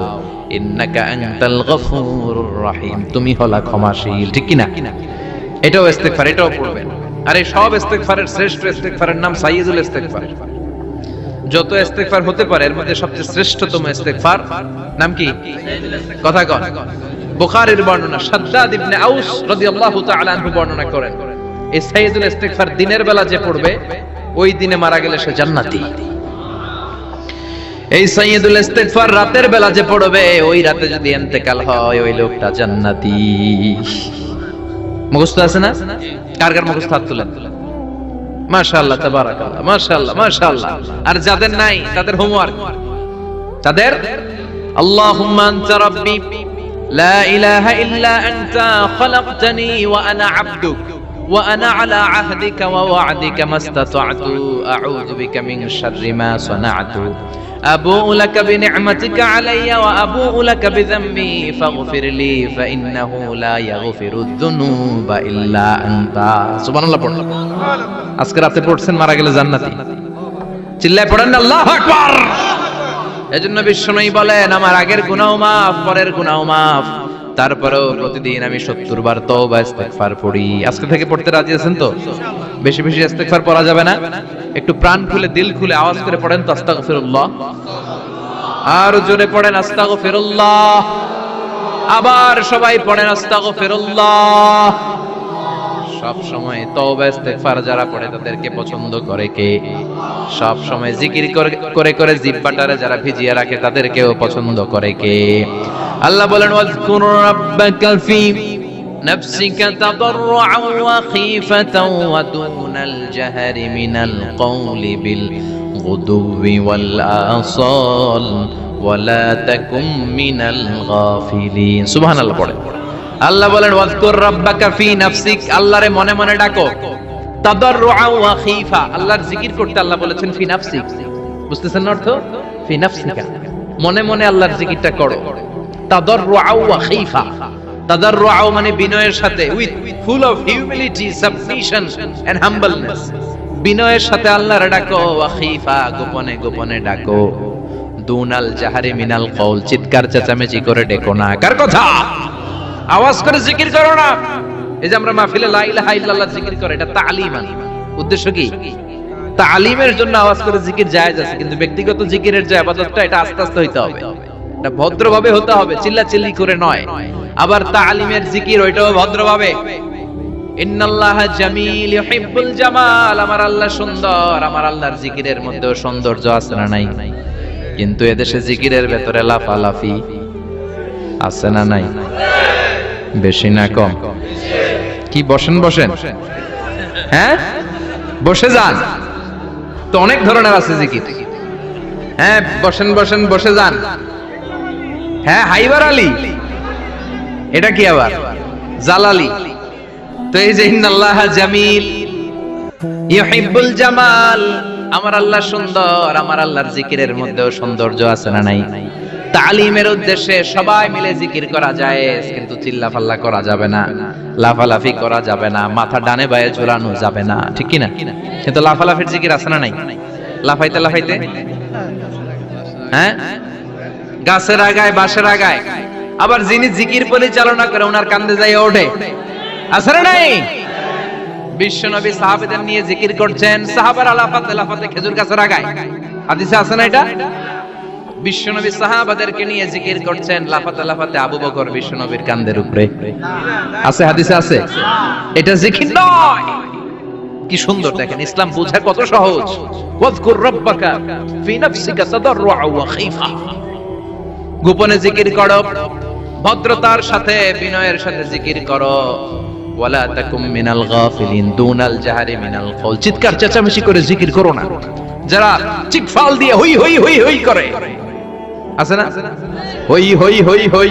ইন্নাকা আনতাল গফুরুর রহিম, তুমি হলা ক্ষমাশীল। ঠিক কি না? এটাও ইস্তিগফার, এটাও পড়বেন। আর এই সব ইস্তেগফারের শ্রেষ্ঠ ইস্তেগফারের নাম সাইয়্যিদুল ইস্তেগফার। যত ইস্তেগফার হতে পারে এর মধ্যে সবচেয়ে শ্রেষ্ঠতম ইস্তেগফার নাম কি? কথা কন। বুখারীর বর্ণনা, শাদ্দাদ ইবনে আউস রাদিয়াল্লাহু তাআলা আনহু বর্ণনা করেন, এই সাইয়্যিদুল ইস্তেগফার দিনের বেলা যে পড়বে ওই দিনে মারা গেলে সে জান্নাতি। এই সাইয়্যিদুল ইস্তেগফার রাতের বেলা যে পড়বে ওই রাতে যদি ইন্তেকাল হয় ওই লোকটা জান্নাতি। মুখস্থ আছে না? কার কার মুখস্থ হাত তুলেন। মাশাআল্লাহ, তাবারাকাল্লাহ, মাশাআল্লাহ, মাশাআল্লাহ। আর যাদের নাই তাদের হোমওয়ার্ক, তাদের আল্লাহুম্মা আনতা রাব্বি লা ইলাহা ইল্লা আনতা খালাকতানি ওয়া আনা আবদুক ওয়া আনা আলা আহদিকা ওয়া ওয়া'দিকা মাস্তাতা'তু আউযু বিকা মিন শাররি মা সানা'তু আবুউ লাকা বিনি'মাতিকা আলাইয়া ওয়া আবুউ লাকা বিযামবি ফাগফিরলি ফাইন্নাহু লা ইয়াগফিরুয যুনুবা ইল্লা আনতা। সুবহানাল্লাহ পড়ুন। আজকে রাতে পড়ছেন, মারা গেলে জান্নাতি। চিল্লায় পড়েন আল্লাহু আকবার। এজন্য বিশ্বনবী বলেন, আমার আগের গুনাহ মাফ, পরের গুনাহ মাফ, তারপরেও প্রতিদিন আমি 70 বার তওবা ইস্তেগফার পড়ি। আজকে থেকে পড়তে রাজি আছেন তো? বেশি বেশি ইস্তেগফার পড়া যাবে না? একটু প্রাণ খুলে, দিল খুলে আওয়াজ করে পড়েন তো আস্তাগফিরুল্লাহ। আর জোরে পড়েন আস্তাগফিরুল্লাহ। আবার সবাই পড়েন আস্তাগফিরুল্লাহ। সব সময় তওবা ইস্তেগফার যারা পড়ে তাদেরকে পছন্দ করে কে? সব সময় জিকির করে করে জিহ্বাটারে যারা ভিজিয়ে রাখে তাদেরকেও পছন্দ করে কে? আল্লাহ বলেন, ওয়াজকুর রাব্বাকা ফি নাফসিকা তাদাররুআন ওয়া খীফাতান ওয়া দুনাল জাহরি মিনাল কওলি বিল গুদুবি ওয়াল আসাল ওয়া লা তাকুম মিনাল গাফিলিন। সুবহানাল্লাহ পড়ে। আল্লাহ বলেন, ওয়াজকুর রাব্বাকা ফি নাফসিক, আল্লাহরে মনে মনে ডাকো। তাদাররুআন ওয়া খীফা, আল্লাহর জিকির করতে আল্লাহ বলেছেন ফি নাফসিক। বুঝতেছেন না অর্থ? ফি নাফসিকা, মনে মনে আল্লাহর জিকিরটা করো। তাদাররুআন ওয়া খীফা, তাদাররুআন মানে বিনয়ের সাথে, with full of humility, submission and humbleness. বিনয়ের সাথে আল্লাহরে ডাকো। ওয়া খীফা, গোপনে গোপনে ডাকো। দুনাল জাহরি মিনাল কওল, চিৎকার চেঁচামেচি করে ডেকো না। কার কথা? আওয়াজ করে জিকির করো না। এই যে আমরা মাহফিলে লা ইলাহা ইল্লাল্লাহ জিকির করে, এটা তালিম। উদ্দেশ্য কি? তালিমের জন্য আওয়াজ করে জিকির জায়েজ আছে, কিন্তু ব্যক্তিগত জিকিরের যে ইবাদতটা, এটা আস্তে আস্তে হইতে হবে, এটা ভদ্রভাবে হতে হবে, চিল্লাচিল্লি করে নয়। আবার তালিমের জিকির ওইটাও ভদ্রভাবে। ইন্নাল্লাহা জামিল ইউহিব্বুল জামাল, আমার আল্লাহ সুন্দর, আমার আল্লাহর জিকিরের মধ্যেও সৌন্দর্য আছে না নাই? কিন্তু এদেশে জিকিরের ভেতরে লাফালাফি আছে না নাই? বেশি না কম? কি বসেন বসেন, হ্যাঁ বসে যান তো, অনেক ধরনের আছে জিকির। হ্যাঁ বসেন বসেন, বসে যান। হ্যাঁ হাইবার আলী, এটা কি আবার জালালি? তো এই যে ইন্নাল্লাহা জামিল ইউহিব্বুল জামাল, আমার আল্লাহ সুন্দর, আমার আল্লাহর জিকিরের মধ্যেও সৌন্দর্য আছে না নাই? তালিমের উদ্দেশ্যে সবাই মিলে জিকির করা যায়, কিন্তু চিল্লাফাল্লা করা যাবে না, লাফালাফি করা যাবে না, মাথা ডানে বায়ে ঝুলানো যাবে না, ঠিক কি না? কিন্তু লাফালাফির জিকির আছে না নাই? লাফাইতে লাফাইতে, হ্যাঁ গাছের আগায়, বাঁশের আগায়। আবার যিনি জিকির পরিচালনা করে ওনার কান্দে যায় ওঠে, আছে না নাই? বিশ্বনবী সাহাবাদের নিয়ে জিকির করছেন, সাহাবারা লাফাতে লাফাতে খেজুর গাছের আগায়। হাদিসে আছে না এটা? বিশ্বনবী সাহাবাদেরকে নিয়ে জিকির করছেন, লাফাতে লাফাতে আবু বকর বিশ্বনবীর কাঁধের উপরে। আছে হাদিসে আছে? এটা জিকির নয়। কি সুন্দর দেখেন, ইসলাম বোঝা কত সহজ। ওয়াজকুর রাব্বাকা ফি নাফসিকা তাদাররুআন ওয়া খীফা, গোপনে জিকির করো, ভদ্রতার সাথে বিনয়ের সাথে জিকির করো। ওয়ালা তাকুম মিনাল গাফিলিন, দুনাল জাহরি মিনাল কওল, চিৎকার চেঁচামেচি করে জিকির করো না। যারা চিকফাল দিয়ে হই হই হই হই করে, আছে না? হই হই হই হই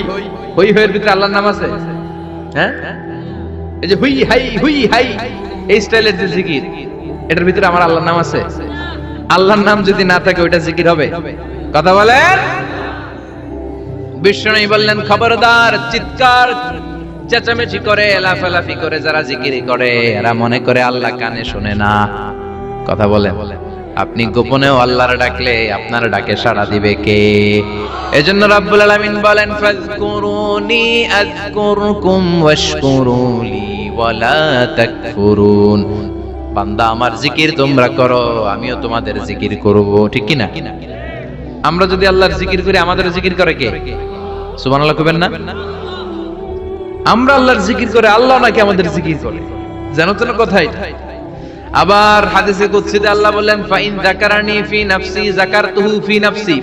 হই হইয়ের ভিতরে আল্লাহর নাম আছে? হ্যাঁ, এই যে হুই হাই হুই হাই, এই স্টাইলের যে জিকির, এটার ভিতরে আমার আল্লাহর নাম আছে? আল্লাহর নাম যদি না থাকে ওইটা জিকির হবে? কথা বলেন। বিশ্বনবী বললেন, খবরদার, চিৎকার চেঁচামেচি করে লাফালাফি করে যারা জিকির করে, এরা মনে করে আল্লাহ কানে শুনে না। কথা বলেন। আপনি গোপনেও আল্লাহর ডাকলে আপনার ডাকে সাড়া দিবে কে? এজন্য রাব্বুল আলামিন বলেন, ফাযকুরুনি আযকুরকুম ওয়াশকুরুলি ওয়ালা তাকফুরুন। বান্দা আমার জিকির তোমরা করো, আমিও তোমাদের জিকির করব, ঠিক কি না? আমরা যদি আল্লাহর জিকির করি, আমাদের জিকির করে কে? সুবহানাল্লাহ কইবেন না? আমরা আল্লাহর জিকির করে, আল্লাহ নাকি আমাদের জিকির করে? জানো তো না কথা এটা? আবার হাদিসে কুদসিতে আল্লাহ বলেন, ফাইন যাকারানি ফি নাফসি যাকারতুহু ফি নাফসি,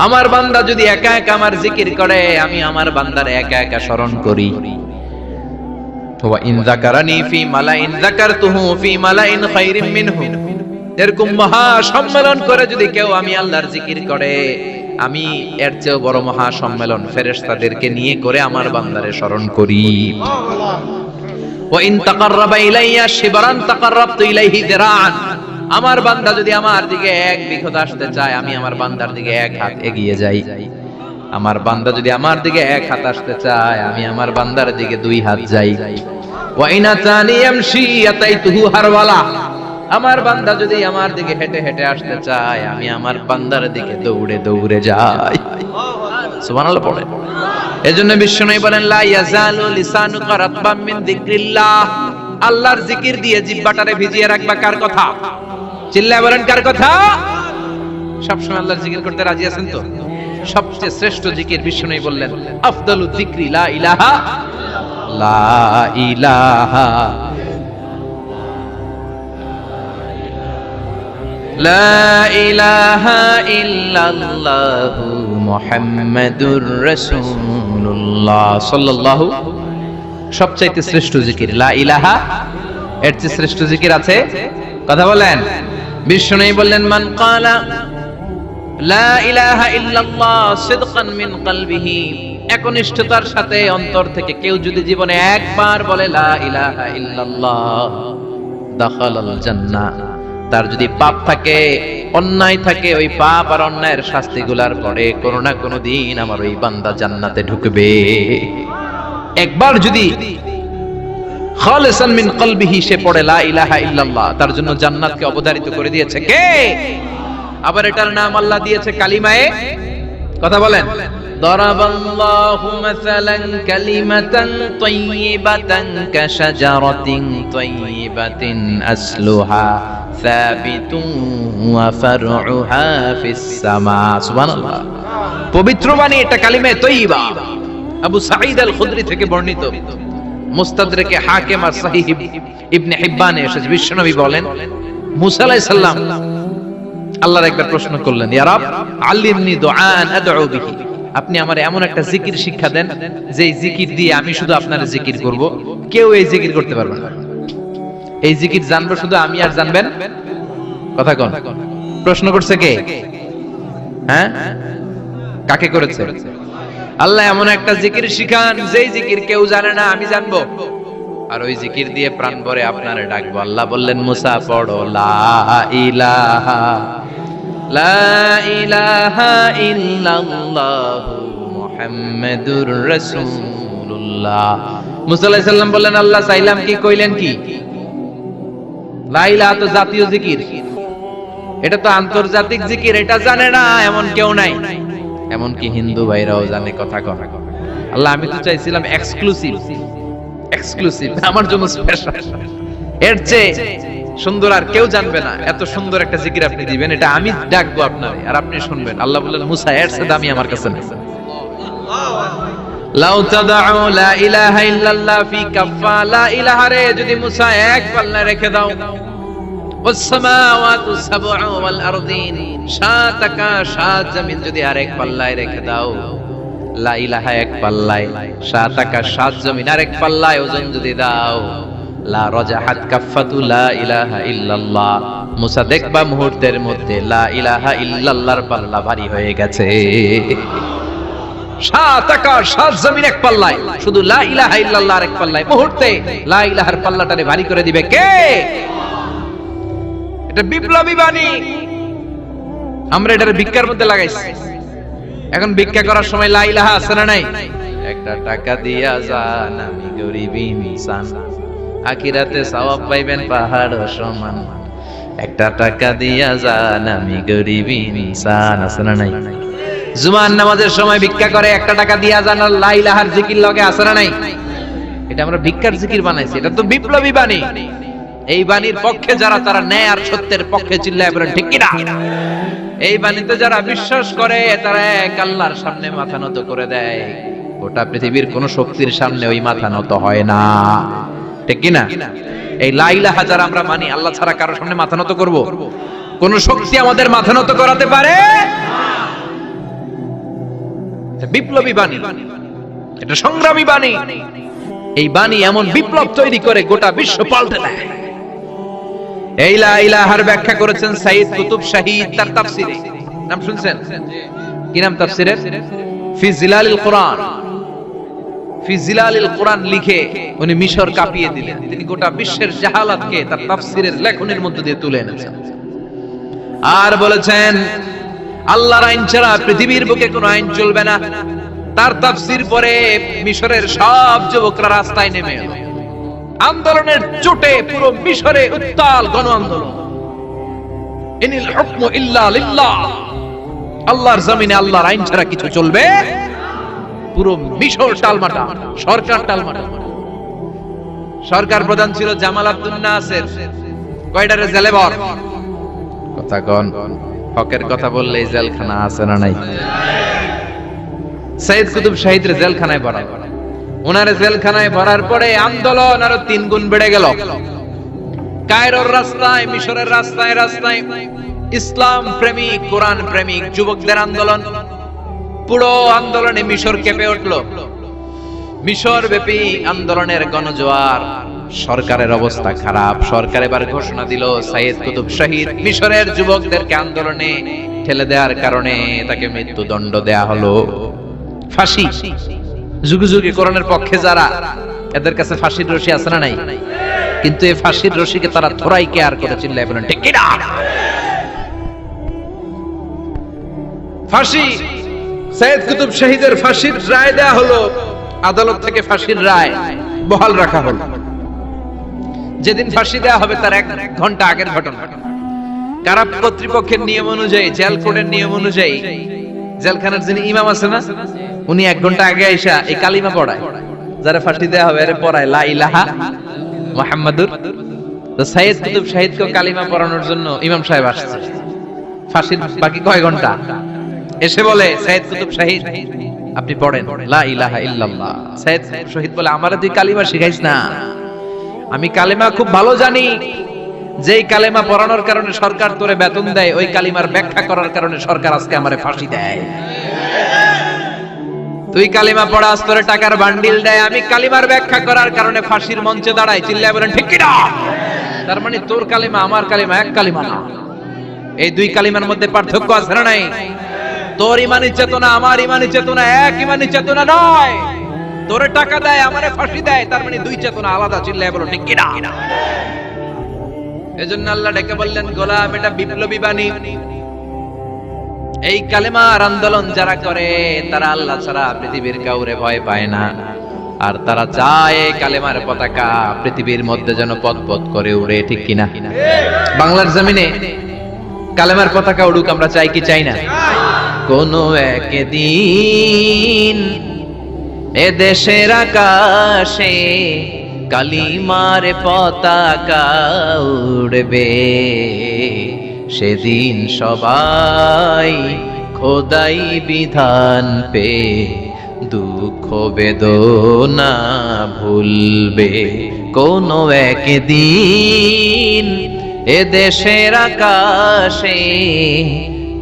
আমার বান্দা যদি একা একা আমার জিকির করে, আমি আমার বান্দারে একা একা স্মরণ করি। ওয়া ইন যাকারানি ফি মালাইন যাকারতুহু ফি মালাইন খায়রিম মিনহু, এরকম মহা সম্মেলন করে যদি কেউ আমি আল্লাহর জিকির করে, আমি এর চেয়েও বড় মহা সম্মেলন ফেরেশতাদেরকে নিয়ে করে আমার বান্দারে স্মরণ করি। ওয়া ইন তাকাররাবা ইলাইয়া শিবরান তাকাররাবতু ইলাইহি যিরাআন। আমার বান্দা যদি আমার দিকে এক বিঘত আসতে চায়, আমি আমার বান্দার দিকে এক হাত এগিয়ে যাই। আমার বান্দা যদি আমার দিকে এক হাত আসতে চায়, আমি আমার বান্দার দিকে দুই হাত যাই। ওয়া ইন আতানি ইয়ামশি আতাইতুহু হারওয়ালা। আমার বান্দা যদি আমার দিকে হেঁটে হেঁটে আসতে চায়, আমি আমার বান্দার দিকে দৌড়ে দৌড়ে যাই। সুবহানাল্লাহ পড়ে। এজন্য বিশ্বনবী বলেন, লা ইয়াজালু লিসানুকা রাতবাম মিন যিকরিল্লাহ। আল্লাহর জিকির দিয়ে জিহ্বাটারে ভিজিয়ে রাখবা। কার কথা? চিল্লায় বলেন, কার কথা? সবসময় আল্লাহর জিকির করতে রাজি আছেন তো? সবচেয়ে শ্রেষ্ঠ জিকির বিশ্বনবী বললেন, আফদালু যিকরি লা ইলাহা লা ইলাহা লা ইলাহা ইল্লাল্লাহু মুহাম্মাদুর রাসূলুল্লাহ সাল্লাল্লাহু। সবচাইতে শ্রেষ্ঠ জিকির লা ইলাহা। এর চেয়ে শ্রেষ্ঠ জিকির আছে? কথা বলেন। বিশ্বনবী বললেন, মান ক্বালা লা ইলাহা ইল্লাল্লাহ সিদকান মিন কলবিহি, একনিষ্ঠতার সাথে অন্তর থেকে কেউ যদি জীবনে একবার বলে লা ইলাহা ইল্লাল্লাহ, দাখালাল জান্নাহ। তার যদি পাপ থাকে, অন্যায় থাকে, ওই পাপ আর অন্যায়ের শাস্তিগুলার পরে কোনো না কোনো দিন আমার ওই বান্দা জান্নাতে ঢুকবে। একবার যদি খালিসান মিন কলবিহি সে পড়ে লা ইলাহা ইল্লাল্লাহ, তার জন্য জান্নাতকে অবধারিত করে দিয়েছে কে? আবার এটার নাম আল্লাহ দিয়েছে কালিমায়ে। কথা বলেন। দরাবাল্লাহু মাসালান কালিমাতান তাইয়িবাতান কাশাজারাতিন তাইয়িবাতিন আসলুহা সাবিতুন ওয়া ফারউহা ফিস সামা। সুবহানাল্লাহ। পবিত্র বাণী এটা কালিমায়ে তাইয়িবা। আবু সাঈদ আল খুদরি থেকে বর্ণিত, মুস্তাদরাকে হাকিম আর সহিহ ইবনে হিব্বানে এসেছে। বিশ্বনবী বলেন, মুসা আলাইহিস সালাম আল্লাহর একবার প্রশ্ন করলেন, ইয়া রাব আল্লিমনি দুআন আদউ বিহি, আপনি আমারে এমন একটা জিকির শিক্ষা দেন যেই জিকির দিয়ে আমি শুধু আপনার জিকির করব, কেউ এই জিকির করতে পারবে না। এই জিকির জানবো শুধু আমি, আর জানবেন। কথা কোন? প্রশ্ন করছে কে? হ্যাঁ, কাকে করেছে? আল্লাহ এমন একটা জিকির শিখান যেই জিকির কেউ জানে না, আমি জানবো, আর ওই জিকির দিয়ে প্রাণ ভরে আপনারে ডাকবো। আল্লাহ বললেন, মুসা পড়ো লা ইলাহা লা ইলাহা ইল্লাল্লাহু মুহাম্মাদুর রাসূলুল্লাহ। মুসা আলাইহিস সালাম বললেন, আল্লাহ চাইলাম কি, কইলেন কি? লা ইলাহা তো জাতীয় জিকির, এটা তো আন্তর্জাতিক জিকির, এটা জানে না এমন কেউ নাই। এমনকি হিন্দু ভাইরাও জানে। কথা কথা। আল্লাহ আমি তো চাইছিলাম এক্সক্লুসিভ, এক্সক্লুসিভ, আমার জন্য স্পেশাল। এর চেয়ে সুন্দর আর কেউ জানবে না। এত সুন্দর একটা জিকির আপনি দিবেন, এটা আমি ডাকবো আপনারে আর আপনি শুনবেন। আল্লাহ বললেন, মুসা এর চেয়ে দামি আমার কাছে নেই। লাউ তাদউ লা ইলাহা ইল্লাল্লাহ ফি কাফা, লা ইলাহা রে যদি মুসা এক পাল্লায় রেখে দাও, ওয়াস সামাওয়াতু সাবউ ওয়াল আরদিন, সাত আকাশ সাত জমিন যদি আরেক পাল্লায় রেখে দাও, লা ইলাহা এক পাল্লায়, সাত আকাশ সাত জমিন আরেক পাল্লায় ওজন যদি দাও, লা রাজাহাত কাফাতু লা ইলাহা ইল্লাল্লাহ, মুসা দেখবা মুহূর্তের মধ্যে লা ইলাহা ইল্লাল্লাহর পাল্লা ভারী হয়ে গেছে। সাত আকাশ সাত জমিন এক পাল্লায়, শুধু লা ইলাহা ইল্লাল্লাহর এক পাল্লায় মুহূর্তে লা ইলাহার পাল্লাটারে ভারী করে দিবে কে? এটা বিপ্লবী বাণী। আমরা এটার ভিক্ষার মধ্যে লাগাইছি। এখন ভিক্ষা করার সময় লা ইলাহা আছে না নাই? একটা টাকা দিয়া যান, আমি গরিব ইনসান, আখিরাতে সওয়াব পাইবেন পাহাড় সমান। একটা টাকা দিয়া যান, আমি গরিব ইনসান, আছে না নাই? জুমার নামাজের সময় ভিক্ষা করে, একটা টাকা দিয়া যান, আর লা ইলাহার জিকির লগে, আছে না নাই? এটা আমরা ভিক্ষার জিকির বানাইছি। এটা তো বিপ্লবী বাণী। এই বাণীর পক্ষে যারা, তারা ন্যায় আর সত্যের পক্ষে চিল্লায় বলেন ঠিক কিনা? এই বাণীতে যারা বিশ্বাস করে, তারা এক আল্লাহর সামনে মাথা নত করে দেয়। গোটা পৃথিবীর কোন শক্তির সামনে ওই মাথা নত হয় না। ঠিক কিনা? এই লা ইলাহা যারা আমরা মানি, আল্লাহ ছাড়া কারোর সামনে মাথা নত করব? কোন শক্তি আমাদের মাথা নত করাতে পারে? বিপ্লবী বাণী, এটা সংগ্রামী বাণী। এই বাণী এমন বিপ্লব তৈরি করে গোটা বিশ্ব পাল্টে দেয়। এই লা ইলাহার ব্যাখ্যা করেছেন সাইয়্যিদ কুতুব শাহীদ তার তাফসীরে। নাম শুনছেন? কি নাম তাফসীরের? ফি জিলালিল কুরআন। ফি জিলালিল কোরআন লিখে উনি মিশর কাঁপিয়ে দিলেন। তিনি গোটা বিশ্বের জাহালাতকে তার তাফসীরের লেখনের মধ্য দিয়ে তুলে এনেছেন। আর বলেছেন আল্লাহর আইন ছাড়া পৃথিবীর বুকে কোনো আইন চলবে না। তার তাফসীর পরে মিশরের সব যুবকরা রাস্তায় নেমে এলো। আন্দোলনের চোটে পুরো মিশরে উত্তাল গণ আন্দোলন। ইনিল হুকমু ইল্লা লিল্লাহ, আল্লাহর জমিনে আল্লাহর আইন ছাড়া কিছু চলবে? পুরো মিশর টালমাটা, সরকার টালমাটা। সরকার প্রধান ছিল জামাল আব্দুল নাসের। কয়টারে জেলে ভর? কথা কোন? হকের কথা বললেই জেলখানা আছে না নাই? সৈয়দ কুতুব শহীদের জেলখানায় ভরা। ওনারে জেলখানায় ভরার পরে আন্দোলন আরো 3 গুণ বেড়ে গেল। কায়রোর রাস্তায়, মিশরের রাস্তায় রাস্তায় ইসলাম প্রেমিক, কোরআন প্রেমিক যুবকদের আন্দোলন। পুরো আন্দোলনে মিশর কেঁপে উঠল। মিশর ব্যাপী আন্দোলনের গণজোয়ার। সরকারের অবস্থা খারাপ। সরকার এবার ঘোষণা দিল সৈয়দ কুতুব শহীদ মিশরের যুবকদেরকে আন্দোলনে ঠেলে দেওয়ার কারণে তাকে মৃত্যুদণ্ড দেয়া হলো। ফাঁসি। যুগে যুগে কোরআনের পক্ষে যারা, এদের কাছে ফাঁসির রশি আছে না নাই? কিন্তু এই ফাঁসির রশিকে তারা থোড়াই কেয়ার করে চিল্লায় বলেন ঠিক কি না? ফাঁসি। সৈয়দ কুতুব শহীদের ফাঁসির রায় দেয়া হলো। আদালত থেকে ফাঁসির রায় বহাল রাখা হলো। যেদিন ফাঁসি দেয়া হবে তার 1 ঘন্টা আগের ঘটনা। কারা কর্তৃপক্ষের নিয়ম অনুযায়ী, জেল কোডের নিয়ম অনুযায়ী জেলখানার যিনি ইমাম আছে না, উনি 1 ঘন্টা আগে আইসা এই কালিমা পড়ায়। যারা ফাঁসি দেয়া হবে এর পড়ায় লা ইলাহা মুহাম্মাদুর। তো সৈয়দ কুতুব শহীদকে কালিমা পড়ানোর জন্য ইমাম সাহেব আসছে। ফাঁসির বাকি কয় ঘন্টা, এসে বলে সৈয়দ কুতুব শহীদ আপনি পড়েন লা ইলাহা ইল্লাল্লাহ। সৈয়দ কুতুব শহীদ বলে আমারে তুই কালিমা শিখাইস না, আমি কালিমা খুব ভালো জানি। যেই কালিমা পড়ানোর কারণে সরকার তোরে বেতন দেয়, ওই কালিমার ব্যাখ্যা করার কারণে সরকার আজকে আমারে ফাঁসি দেয়। তুই কালিমা পড়াস, তোরে টাকার বান্ডিল দেয়, আমি কালিমার ব্যাখ্যা করার কারণে ফাঁসির মঞ্চে দাঁড়াই। চিল্লায় বলেন ঠিক কি না? তার মানে তোর কালিমা আমার কালিমা এক কালিমা না। এই 2 কালিমার মধ্যে পার্থক্য আছে না নাই? তোর ইমানি চেতনা আমার ইমানি চেতনা এক ইমানি চেতনা নয়। তোরে টাকা দেয়, আমারে ফাঁসি দেয়, তার মানে 2 চেতনা আলাদা। চিল্লায় বলো ঠিক কি না? এজন্য আল্লাহ ডেকে বললেন গোলাম এটা বিপ্লবী বাণী। এই কালেমার আন্দোলন যারা করে তারা আল্লাহ ছাড়া পৃথিবীর কাউরে ভয় পায় না। আর তারা চায় এই কালেমার পতাকা পৃথিবীর মধ্যে যেন পথ করে উড়ে, ঠিক কিনা? বাংলার জমিনে কালেমার পতাকা উড়ুক, আমরা চাই কি চাই না? কোনো একদিন এ দেশের আকাশে কালিমার পতাকা উড়বে, সেদিন সবাই খোদাই বিধান পে দুঃখ বেদনা ভুলবে। কোনো একদিন এ দেশের আকাশে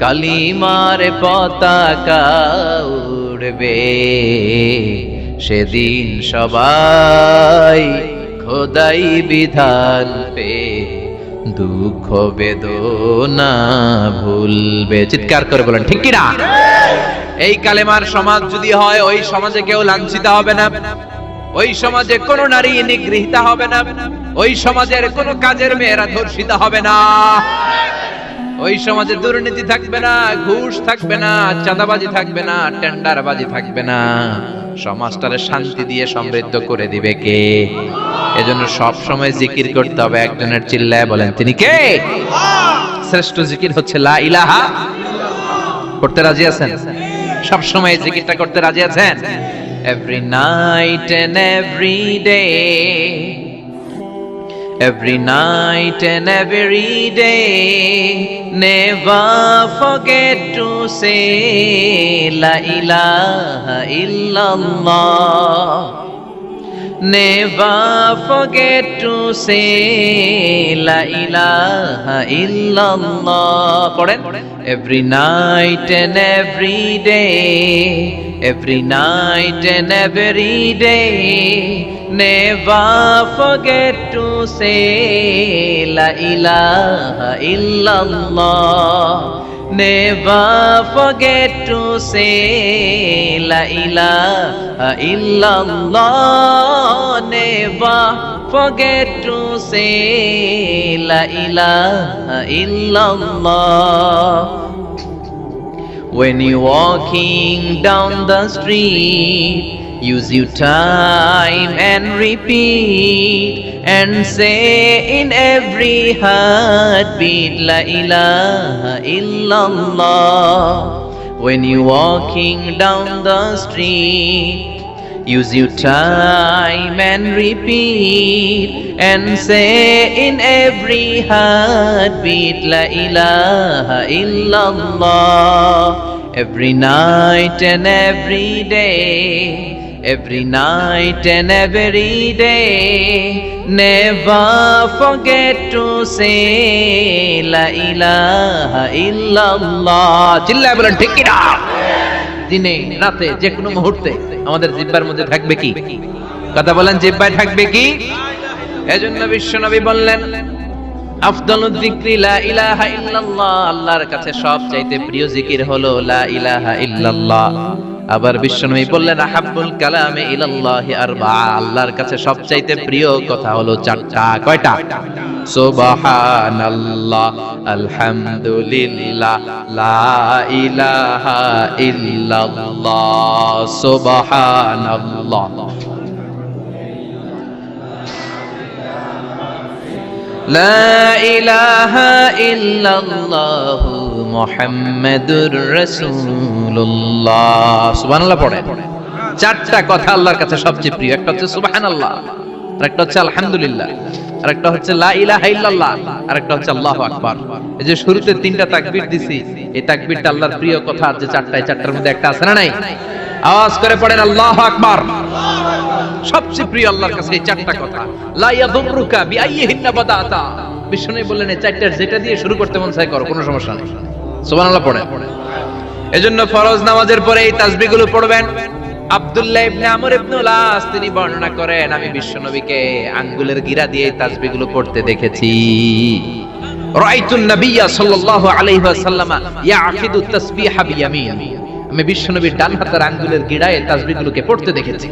কালিমার পতাকা উড়বে, সেদিন সবাই খোদাই বিধান পে দুঃখ বেদনা ভুলবে। চিৎকার করে বলেন ঠিক কি না? এই কালেমার সমাজ যদি হয়, ওই সমাজে কেউ লাঞ্ছিত হবে না, ওই সমাজে কোনো নারী নিগৃহীতা হবে না, ওই সমাজের কোনো কাজের মেয়েরা ধর্ষিত হবে না, ওই সমাজে দুর্নীতি থাকবে না, ঘুষ থাকবে না, চাঁদাবাজি থাকবে না, টেন্ডারবাজি থাকবে না। সমাজটারে শান্তি দিয়ে সমৃদ্ধ করে দিবে কে? এজন্য সব সময় জিকির করতে হবে একজনের। চিল্লায় বলেন তিনি কে? শ্রেষ্ঠ জিকির হচ্ছে লা ইলাহা। করতে রাজি আছেন? সব সময় জিকিরটা করতে রাজি আছেন? Every night and every day, every night and every day, never forget to say la ilaha illallah, never forget to say la ilaha illallah. পড়েন every night and every day, every night and every day, never forget to say la ilaha illallah, never forget to say la ilaha illallah, never forget to say la ilaha illallah. When you're walking down the street, use your time and repeat and say in every heartbeat la ilaha illallah. When you're walking down the street, use your time and repeat and say in every heartbeat la ilaha illallah. Every night and every day, every night and every day, never forget to say la ilaha illallah. চিল্লায় বলেন ঠিক কি না? দিনে রাতে যে কোনো মুহূর্তে আমাদের জিহ্বার মধ্যে থাকবে কি? কথা বলেন, জিহ্বায় থাকবে কি? এজন্য বিশ্বনবী বললেন আফদালুয যিকরি লা ইলাহা ইল্লাল্লাহ, আল্লাহর কাছে সবচাইতে প্রিয় জিকির হলো লা ইলাহা ইল্লাল্লাহ। আবার বিশ্বনবী বললেন আহাব্বুল কালামে ইলাল্লাহি আরবা, আল্লাহর কাছে সবচাইতে প্রিয় কথা হলো চারটা। কয়টা? সুবহানাল্লাহ, আলহামদুলিল্লাহ, লা ইলাহা ইল্লাল্লাহ। সুবহানাল্লাহ, লা ইলাহা ইল্লাল্লাহ, মুহাম্মাদুর রাসূলুল্লাহ। সুবহানাল্লাহ পড়ে। চারটা কথা আল্লাহর কাছে সবচেয়ে প্রিয়। একটা হচ্ছে সুবহানাল্লাহ, আরেকটা হচ্ছে আলহামদুলিল্লাহ, আরেকটা হচ্ছে লা ইলাহা ইল্লাল্লাহ, আরেকটা হচ্ছে আল্লাহু আকবার। এই যে শুরুতে তিনটা তাকবীর দিছি, এই তাকবীরটা আল্লাহর প্রিয় কথা। যে চারটায়, চারটার মধ্যে একটা আছে না নাই? আওয়াজ করে পড়েন আল্লাহু আকবার। সবচেয়ে প্রিয় আল্লাহর কাছে এই চারটা কথা। লা ইয়াদুররুকা বিআইয়িহিন্না বাদাতা, বিষ্ণু বললেন এই চারটার যেটা দিয়ে শুরু করতে মন চায় করো, কোনো সমস্যা নেই। সুবহানাল্লাহ পড়েন। এজন্য ফরজ নামাজের পরে এই তাসবিহগুলো পড়বেন। আব্দুল্লাহ ইবনে আমর ইবনে উলাস তিনি বর্ণনা করেন, আমি বিশ্বনবীকে আঙ্গুলের গিরা দিয়ে এই তাসবিহগুলো পড়তে দেখেছি। রাআইতুন নাবিয়্যা সাল্লাল্লাহু আলাইহি ওয়াসাল্লাম ইয়াকিদু তাসবিহা বিয়ামিন, আমি বিশ্বনবীর ডান হাতের আঙ্গুলের গিরায় এই তাসবিহগুলোকে পড়তে দেখেছি।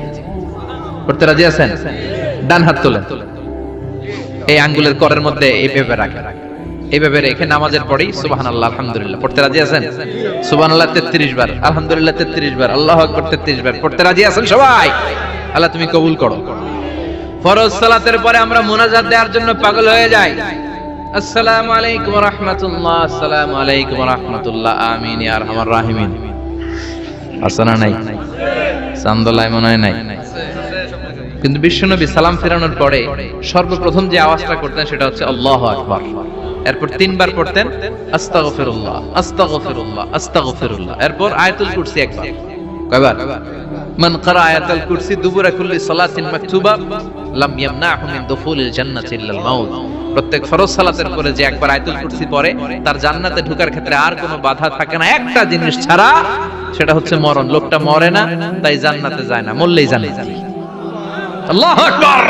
পড়তে রাজি আছেন? ডান হাত তোলেন, এই আঙ্গুলের করের মধ্যে এইভাবে রাখেন, এইভাবে রেখে নামাজের পরেই সুবহানাল্লাহ আলহামদুলিল্লাহ পড়তে রাজি আছেন? সুবহানাল্লাহ 33 বার, আলহামদুলিল্লাহ 33 বার, আল্লাহু আকবার 33 বার। পড়তে রাজি আছেন সবাই? আল্লাহ তুমি কবুল করো। ফরজ সালাতের পরে আমরা মুনাজাত দেওয়ার জন্য পাগল হয়ে যাই। আসসালামু আলাইকুম ওয়া রাহমাতুল্লাহ, আসসালামু আলাইকুম ওয়া রাহমাতুল্লাহ, আমিন ইয়া আরহামার রাহিমিন। আসনা নাই? চান্দলাই মনে হয় নাই। কিন্তু বিশ্বনবী সালাম ফেরানোর পরে সর্বপ্রথম যে আওয়াজটা করতেন সেটা হচ্ছে আল্লাহু আকবার। এরপর তিনবার পড়তেন আস্তাগফিরুল্লাহ, আস্তাগফিরুল্লাহ, আস্তাগফিরুল্লাহ। এরপর আয়াতুল কুরসি একবার। কয়বার? মান ক্বারা আয়াতুল কুরসি দুবুরা কুল্লি সালাতিন মাকতুবা লাম ইয়ামনাহু মিন দুখুলিল জান্নাতি ইল্লাল মাউত। প্রত্যেক ফরজ সালাতের পরে যে একবার আয়াতুল কুরসি পড়ে তার জান্নাতে ঢোকার ক্ষেত্রে আর কোনো বাধা থাকে না, একটা জিনিস ছাড়া, সেটা হচ্ছে মরণ। লোকটা মরে না, তাই জান্নাতে যায় না, মরলেই জান্নাতে যায়। আল্লাহু আকবার।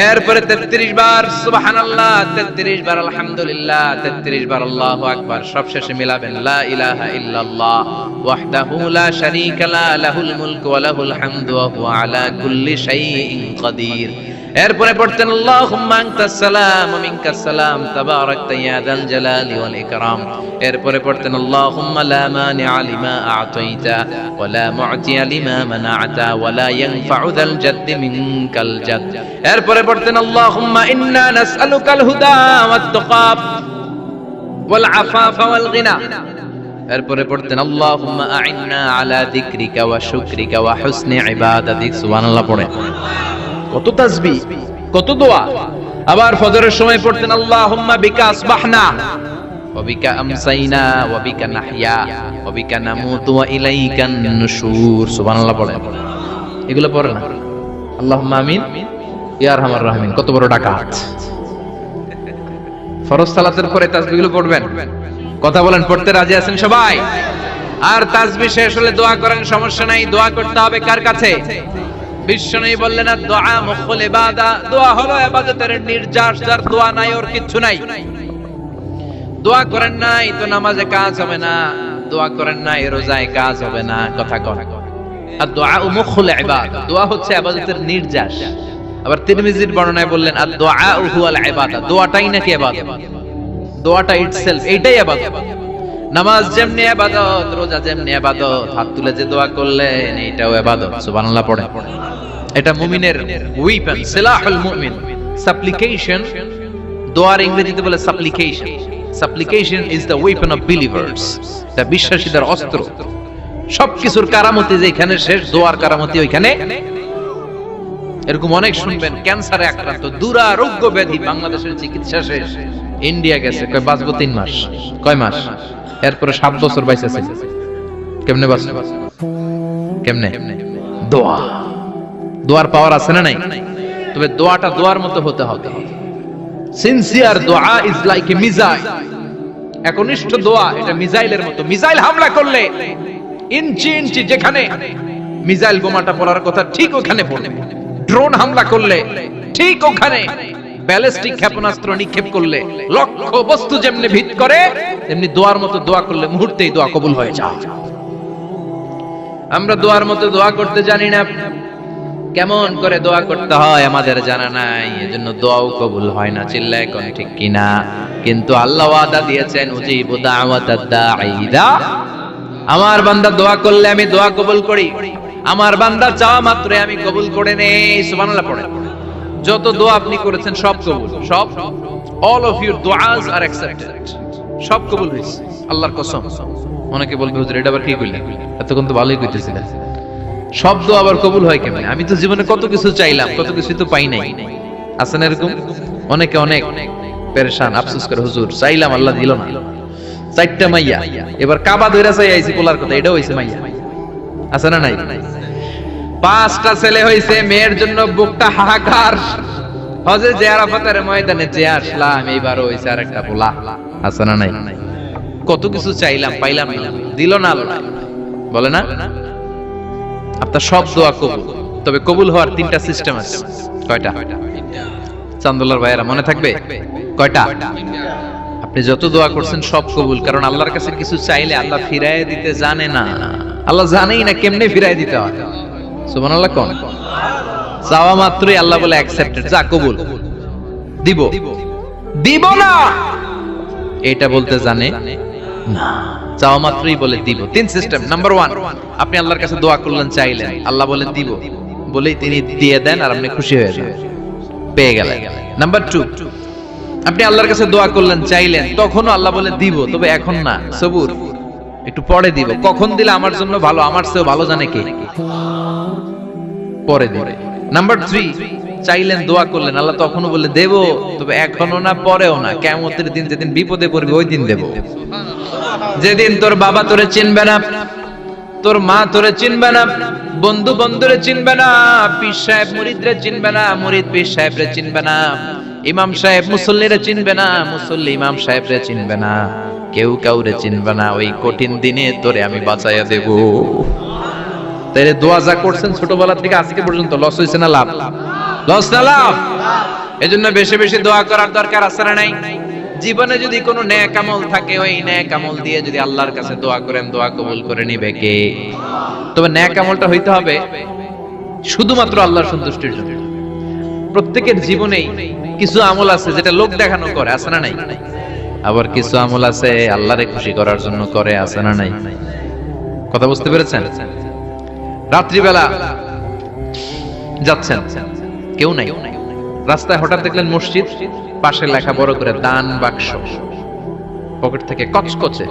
এরপরে 33 বার সুবহানাল্লাহ, 33 বার আলহামদুলিল্লাহ, 33 বার আল্লাহু আকবার। সবশেষে মিলাবেন লা ইলাহা ইল্লাল্লাহ ওয়াহদাহু লা শারীকা লা, লাহুল মুলকু ওয়া লাহুল হামদু ওয়া হুয়া আলা কুল্লি শাইইন কাদির। এরপরে পড়তেন আল্লাহুম্মা আনতাস সালাম ওয়া মিনকাস সালাম তাবারাকতা ইয়া যাল জালালি ওয়াল ইকরাম। এরপরে পড়তেন আল্লাহুম্মা লা মানিআ লিমা আ'তাইতা ওয়া লা মু'তিয়া লিমা মানা'তা ওয়া লা ইয়ানফা'ু যাল জাদ্দি মিনকাল জাদ। এরপরে পড়তেন আল্লাহুম্মা ইন্না নাসআলুকাল হুদা ওয়াত তাকা ওয়াল আফাফা ওয়াল গিনা। এরপরে পড়তেন আল্লাহুম্মা আ'ইন্না আলা যিকরিকা ওয়া শুকরিকা ওয়া হুসনি ইবাদাতিক। সুবহানাল্লাহ পড়ে। কত তাসবিহ, কত দোয়া। আবার ফজরের সময় পড়তেন আল্লাহুম্মা বিকা আসবাহনা ওয়া বিকা আমসাইনা ওয়া বিকা নাহইয়া ওয়া বিকা নামুতু ওয়া ইলাইকান নুশুর। সুবহানাল্লাহ পড়ে। এগুলো পড়ে না? আল্লাহুম্মা আমিন ইয়া আরহামার রাহিমিন। কত বড় ডাকাত। ফরজ সালাতের পরে তাসবিহগুলো পড়বেন। কথা বলেন, পড়তে রাজি আছেন সবাই? আর তাসবিহ শেষ হলে দোয়া করেন, সমস্যা নাই। দোয়া করতে হবে কার কাছে? বিশ্বনবী বললেন না, দোয়া মুখুল ইবাদা, দোয়া হলো ইবাদতের নির্যাস, যার দোয়া নাই ওর কিচ্ছু নাই। দোয়া করেন নাই তো নামাজে কাজ হবে না, দোয়া করেন নাই রোজায় কাজ হবে না। কথা কন। আর দোয়া মুখুল ইবাদত, দোয়া হচ্ছে ইবাদতের নির্যাস। আবার তিরমিজির বর্ণনায় বললেন আর দোয়া হুয়াল ইবাদত, দোয়াটাই নাকি ইবাদত, দোয়াটা ইটসেলফ এইটাই ইবাদত। নামাজ যেমনি ইবাদত, রোজা যেমনি ইবাদত, হাত তুলে যে দোয়া করলেন এইটাও ইবাদত। সুবহানাল্লাহ পড়ে। এটা মুমিনের ওয়েপন, সিলাহুল মুমিন। সাপ্লিকেশন, দোয়ার ইংরেজিতে বলে সাপ্লিকেশন। সাপ্লিকেশন is the weapon of believers. এটা বিশ্বাসীদের অস্ত্র। সবকিছুর কারামতি যেখানে শেষ, দোয়ার কারামতি ওইখানে। এরকম অনেক শুনবেন ক্যান্সারে আক্রান্ত, দুরারোগ্য ব্যাধি, বাংলাদেশের চিকিৎসা শেষ, ইন্ডিয়া গেছে, কয় বাঁচবো 3 মাস। কয় মাস? এরপরে 7 বছর বাইসেছে। কেমনে বাঁচবে? কেমনে? দোয়া। দোয়ার পাওয়ার আছে না নাই? তবে দোয়াটা দোয়ার মতো হতে হবে। সিনসিয়ার দোয়া ইজ লাইক এ মিসাইল। একনিষ্ঠ দোয়া এটা মিসাইলের মতো। মিসাইল হামলা করলে ইঞ্চি ইঞ্চি যেখানে মিসাইল বোমাটা পড়ার কথা ঠিক ওখানে পড়ে। ড্রোন হামলা করলে ঠিক ওখানে, ব্যালিস্টিক ক্ষেপণাস্ত্র নিক্ষেপ করলে লক্ষ্য বস্তু যেমনি ভিত করে, তেমনি দোয়ার মতো দোয়া করলে মুহূর্তেই দোয়া কবুল হয়ে যায়। আমরা দোয়ার মতো দোয়া করতে জানি না, কেমন করে দোয়া করতে হয় আমাদের জানা নাই, এজন্য দোয়াও কবুল হয় না। চিল্লায় কোন ঠিক কিনা? কিন্তু আল্লাহ ওয়াদা দিয়েছেন উজিবু দাওয়াতাদ দাঈ ইযা, আমার বান্দা দোয়া করলে আমি দোয়া কবুল করি, আমার বান্দা চাওয়া মাত্র আমি কবুল করে নেই। সুবহানাল্লাহ পড়ে। যত দোয়া আপনি করেছেন সব কবুল, সব, all of your du'as are accepted, সব কবুল হয়েছে আল্লাহর কসম। অনেকে বলবে হুজুর এটা আবার কি কইলেন, এতক্ষণ তো ভালোই কইতেছিলেন, সব দোয়া আবার কবুল হয় কেমনে? আমি তো জীবনে কত কিছু চাইলাম, কত কিছু তো পাই নাই। আছে না এরকম? অনেকে অনেক পেরেশান, আফসোস করে হুজুর চাইলাম আল্লাহ দিল না। 4টা মাইয়া, এবার কাবা ধইরা চাই আইছি পোলার কথা, এটা হইছে মাইয়া। আছে না নাই? 5টা ছেলে হইছে, মেয়ের জন্য বুকটা হাহাকার। হজে যে আরাফাতের ময়দানে যে আসলাম, এইবারও হইছে আরেকটা পোলা। আছে না নাই? কত কিছু চাইলাম, পাইলাম না, দিল না আল্লাহ। বলে না আপনার সব দোয়া কবুল, তবে কবুল হওয়ার 3টা সিস্টেম আছে। কয়টা? চান্দুল্লাহর ভাইয়েরা মনে থাকবে? কয়টা? আপনি যত দোয়া করছেন সব কবুল, কারণ আল্লাহর কাছে কিছু চাইলে আল্লাহ ফিরায় দিতে জানে না। আল্লাহ জানেই না কেমনে ফিরায় দিতে হয়। সুবহানাল্লাহ কোন? চাওয়া মাত্রই আল্লাহ বলে অ্যাকসেপ্টেড, যা কবুল, দিব দিব না এটা বলতে জানে না, চাওয়া মাত্রই বলে দিব। 3 সিস্টেম। নাম্বার 1, আপনি আল্লাহর কাছে দোয়া করলেন, চাইলেন, আল্লাহ বলে দিব, বলেই তিনি দিয়ে দেন আর আপনি খুশি হয়ে যান, পেয়ে গেলেন। নাম্বার 2, আপনি আল্লাহর কাছে দোয়া করলেন, চাইলেন, তখনও আল্লাহ বলে দিব, তবে এখন না, সবুর, একটু পরে দিব। কখন দিলে আমার জন্য ভালো, আমার চেয়েও ভালো জানে কে, পরে দিব। নাম্বার 3, চাইলেন, দোয়া করলেন, আল্লাহ তখনও বলে দেব, তবে এখনো না, পরেও না, কিয়ামতের দিন যেদিন বিপদে পড়বে ওই দিন দেব। যেদিন তোর বাবা তোরে চিনবে না, তোর মা তোরে চিনবে না, বন্ধু বন্ধুরে চিনবে না, পীর সাহেব মুরিদরে চিনবে না, মুরিদ পীর সাহেবরে চিনবে না, ইমাম সাহেব মুসল্লিরে চিনবে না, মুসল্লি ইমাম সাহেবরে চিনবে না, কেউ কাউরে চিনবে না। ওই কঠিন দিনে তোরে আমি বাঁচাইয়া দেব। তাইলে দোয়া যা করছেন ছোটবেলা থেকে আজকে পর্যন্ত, লস হইছে না লাভ? লস না লাভ? এজন্য বেশি বেশি দোয়া করার দরকার আছে না নাই? জীবনে যদি কোনো নেক আমল থাকে, ওই নেক আমল দিয়ে যদি আল্লাহর কাছে দোয়া করেন, দোয়া কবুল করে নিবে কে? তবে নেক আমলটা হইতে হবে শুধুমাত্র আল্লাহর সন্তুষ্টির জন্য। প্রত্যেকের জীবনেই কিছু আমল আছে যেটা লোক দেখানো করে, আছে না নাই? আবার কিছু আমল আছে আল্লাহরে খুশি করার জন্য করে, আছে না নাই? কথা বুঝতে পেরেছেন? রাত্রিবেলা যাচ্ছেন, কেউ নাই, রাস্তায় হঠাৎ দেখলেন মসজিদ, পাশে লেখা বড় করে দান বাক্স, পকেট থেকে কচকচে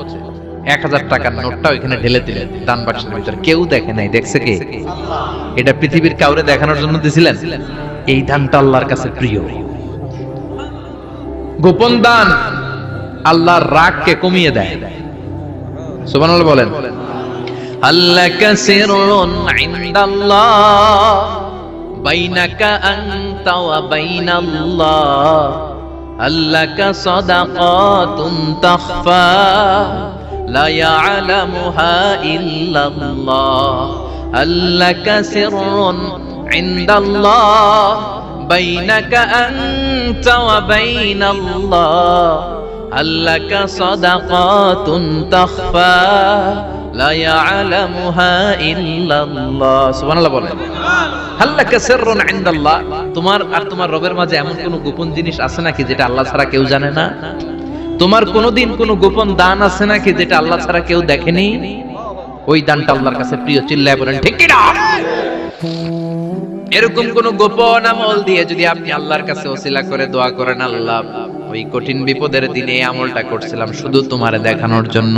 1000 টাকার নোটটা ওইখানে ঢেলে দিলেন দান বাক্সের ভিতরে। কেউ দেখে নাই, দেখছে কে? এটা পৃথিবীর কাউরে দেখানোর জন্য দিছিলেন? এই দানটা আল্লাহর কাছে প্রিয়। গোপন দান আল্লাহর রাগকে কমিয়ে দেয়। সুবহানাল্লাহ বলেন। আল্লাকা সিররুন ইনদাল্লাহ বাইনাকা আনতা ওয়া বাইনাল্লাহ, আল্লাকা সাদাকাতুন তাখফা লা ইয়ালামুহা ইল্লাল্লাহ, আল্লাকা সিররুন ইনদাল্লাহ বাইনাকা আনতা ওয়া বাইনাল্লাহ, আল্লাকা সাদাকাতুন তাখফা লা ইয়ালামুহা ইল্লাল্লাহ। সুবহানাল্লাহ বলেন। আল্লাকা সিররুন ইনদাল্লাহ, তোমার আর তোমার রবের মাঝে এমন কোন গোপন জিনিস আছে নাকি যেটা আল্লাহ ছাড়া কেউ জানে না? তোমার কোনদিন কোন গোপন দান আছে নাকি যেটা আল্লাহ ছাড়া কেউ দেখেনি? ওই দানটা আল্লাহর কাছে প্রিয়। চিল্লায় বলেন ঠিক কি না? এরকম কোন গোপন আমল দিয়ে যদি আপনি আল্লাহর কাছে ওসিলা করে দোয়া করেন, আল্লাহ ওই কঠিন বিপদের দিনে এই আমলটা করছিলাম শুধু তোমারে দেখানোর জন্য,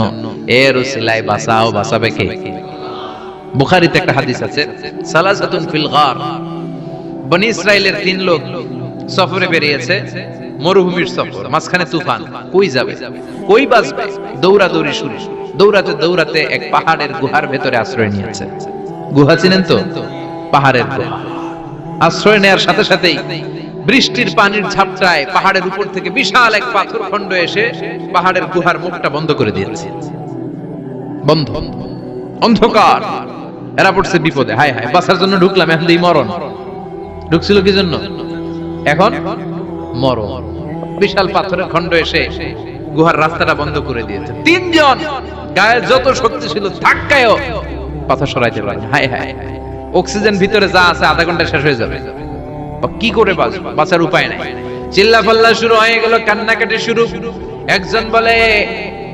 এর ওসিলায় বাঁচাও, বাঁচাবে কে? বুখারীতে একটা হাদিস আছে, সালাসাতুন ফিল গার, বনি ইসরাইলের 3 লোক সফরে বেরিয়েছে, মরুভূমির সফর, মাঝখানে তুফান, কই যাবে, কই বাঁচবে, দৌড়াদৌড়ি শুরু, দৌড়াতে দৌড়াতে এক পাহাড়ের গুহার ভেতরে আশ্রয় নিয়েছে। গুহা চিনেন তো? পাহাড়ের গুহা। আশ্রয় নেওয়ার সাথে সাথেই বৃষ্টির পানির ঝাপটায় পাহাড়ের উপর থেকে বিশাল এক পাথর খণ্ড এসে পাহাড়ের গুহার মুখটা বন্ধ করে দিয়েছে। বন্ধ, অন্ধকার। এরা পড়ছে বিপদে, হায় হায় বাঁচার জন্য ঢুকলাম, এখন এই মরণ। ঢুকছিল কি জন্য? এখন মরণ। বিশাল পাথরের খণ্ড এসে গুহার রাস্তাটা বন্ধ করে দিয়েছে। 3 জন গায়ে যত শক্তি ছিল ধাক্কায়ও পাথর সরাইতে পারে। হায় হায়, অক্সিজেন ভিতরে যা আছে আধা ঘন্টা শেষ হয়ে যাবে। কি করে বাঁচবো? বাঁচার উপায় নাই। চিল্লা ফাল্লা শুরু হয়ে গেল, কান্নাকাটি শুরু। একজন বলে,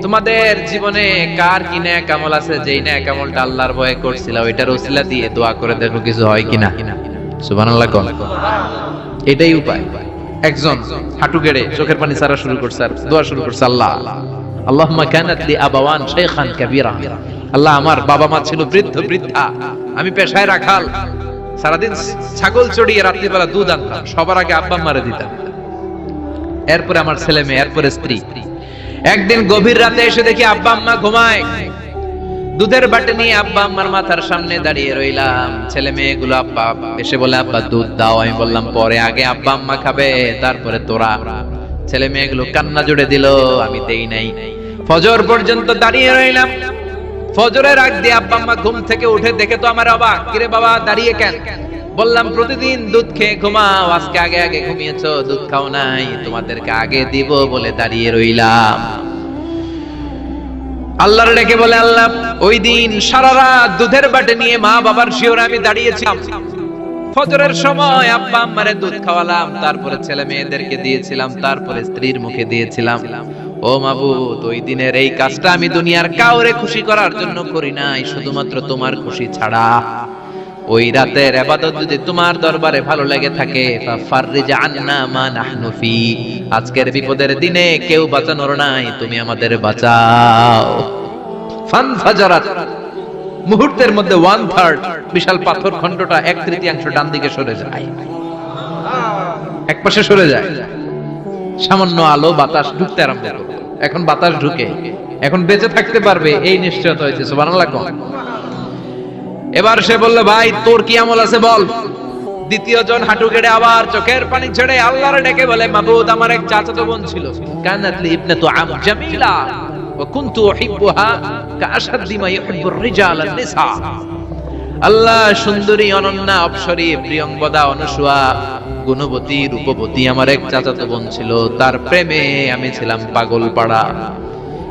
তোমাদের জীবনে কার কি নেক আমল আছে, যেই নেক আমলটা আল্লাহর ভয়ে করছিল ওইটার ওসিলা দিয়ে দোয়া করে দেখো কিছু হয় কিনা। সুবহানাল্লাহ কোন, এটাই উপায়। একজন হাঁটু গেড়ে চোখের পানি ছাড়া শুরু করছে আর দোয়া শুরু করছে, আল্লাহ আল্লাহুম্মা কানাত লি আবাওয়ান শাইখান কাবীরা, আল্লাহ আমার বাবা মা ছিল বৃদ্ধ বৃদ্ধা, আমি পেশায় রাখাল, সারাদিন ছাগল চড়িয়ে রাত্রিবেলা দুধ আনতাম, সবার আগে আব্বা আম্মারে দিতাম, এরপরে আমার ছেলে মেয়ে, এরপরে স্ত্রী। একদিন গভীর রাতে এসে দেখি আব্বা আম্মা ঘুমায়, দুধের বাটি নিয়ে আব্বা আম্মার মাথার সামনে দাঁড়িয়ে রইলাম। ছেলে মেয়েগুলো আব্বা এসে বলে আব্বা দুধ দাও। আমি বললাম পরে, আগে আব্বা আম্মা খাবে তারপরে তোরা। ছেলে মেয়েগুলো কান্না জুড়ে দিল, আমি দেই নাই। ফজর পর্যন্ত দাঁড়িয়ে রইলাম। ফজরের আগ দিয়ে আব্বা আম্মা ঘুম থেকে উঠে দেখে তো আমার অবাক, কিরে বাবা দাঁড়িয়ে কেন? বললাম প্রতিদিন দুধ খেয়ে ঘুমাও, আজকে আগে আগে ঘুমিয়েছো, দুধ খাও নাই, তোমাদেরকে আগে দিব বলে দাঁড়িয়ে রইলাম। আল্লাহর ডেকে বলে, আল্লাহ ওই দিন সারা রাত দুধের বাটি নিয়ে মা বাবার শিওরে আমি দাঁড়িয়েছিলাম, ফজরের সময় আব্বা আম্মারে দুধ খাওয়ালাম, তারপরে ছেলে মেয়েদেরকে দিয়েছিলাম, তারপরে স্ত্রীর মুখে দিয়েছিলাম। ও মাবুদ, ওই দিনের এই কাজটা আমি দুনিয়ার কাউরে খুশি করার জন্য করি নাই, শুধুমাত্র তোমার খুশি ছাড়া। ওই রাতের ইবাদত যদি তোমার দরবারে ভালো লেগে থাকে, ফাফাররিজ আন্না মা নাহনু ফি, আজকের বিপদের দিনে কেউ বাঁচানোর নাই, তুমি আমাদের বাঁচাও। ফানফাজারাত, মুহূর্তের মধ্যে 1/3 বিশাল পাথর খণ্ডটা 1/3 ডান দিকে সরে যায়, এক পাশে সরে যায়। সামান্য আলো বাতাস ঢুকতে আরম্ভ করলো। এখন বাতাস ঢুকে এখন বেঁচে থাকতে পারবে এই নিশ্চয়তা হয়েছে। সুবহানাল্লাহ কোন। এবার সে বলল, ভাই তোর কি আমল আছে বল। দ্বিতীয় জন হাঁটু গেড়ে আবার চোখের পানি ছেড়ে আল্লাহর ডেকে বলে, মাবুদ আমার এক চাচাতো বোন ছিল, কানাত লি ইবনাতু আম জামিলা ওয়া কুনতু উহিব্বুহা কাআশাদ্দি মা ইউহিব্বুর রিজাল আন-নিসা। আল্লাহ সুন্দরী, অনন্যা, অপসরী, প্রিয়ংবদা, অনুসুয়া, গুণবতী, রূপবতী আমার এক চাচাতো বোন ছিল, তার প্রেমে আমি ছিলাম পাগল পাড়া,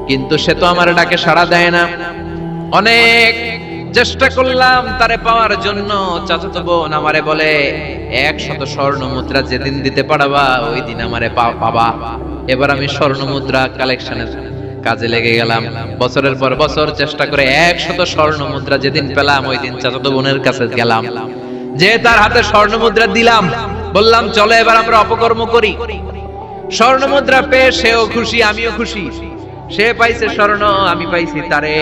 কিন্তু সে তো আমার ডাকে সাড়া দেয় না। অনেক চেষ্টা করলাম তারে পাওয়ার জন্য। চাচাতো বোন আমারে বলে, 100 স্বর্ণ মুদ্রা যেদিন দিতে পারবা ওই দিন আমারে পাবা। এবার আমি স্বর্ণ মুদ্রা কালেকশনের কাজে লেগে গেলাম। বছরের পর বছর চেষ্টা করে 100 স্বর্ণ মুদ্রা যেদিন পেলাম ওই দিন চাচাতো বোনের কাছে গেলাম, যে তার হাতে স্বর্ণ মুদ্রা দিলাম, বললাম চলো এবার আমরা অপকর্ম করি। স্বর্ণ মুদ্রা পেয়ে সেও খুশি, আমিও খুশি। সে পাইছে স্বর্ণ, আমি পাইছি তারে।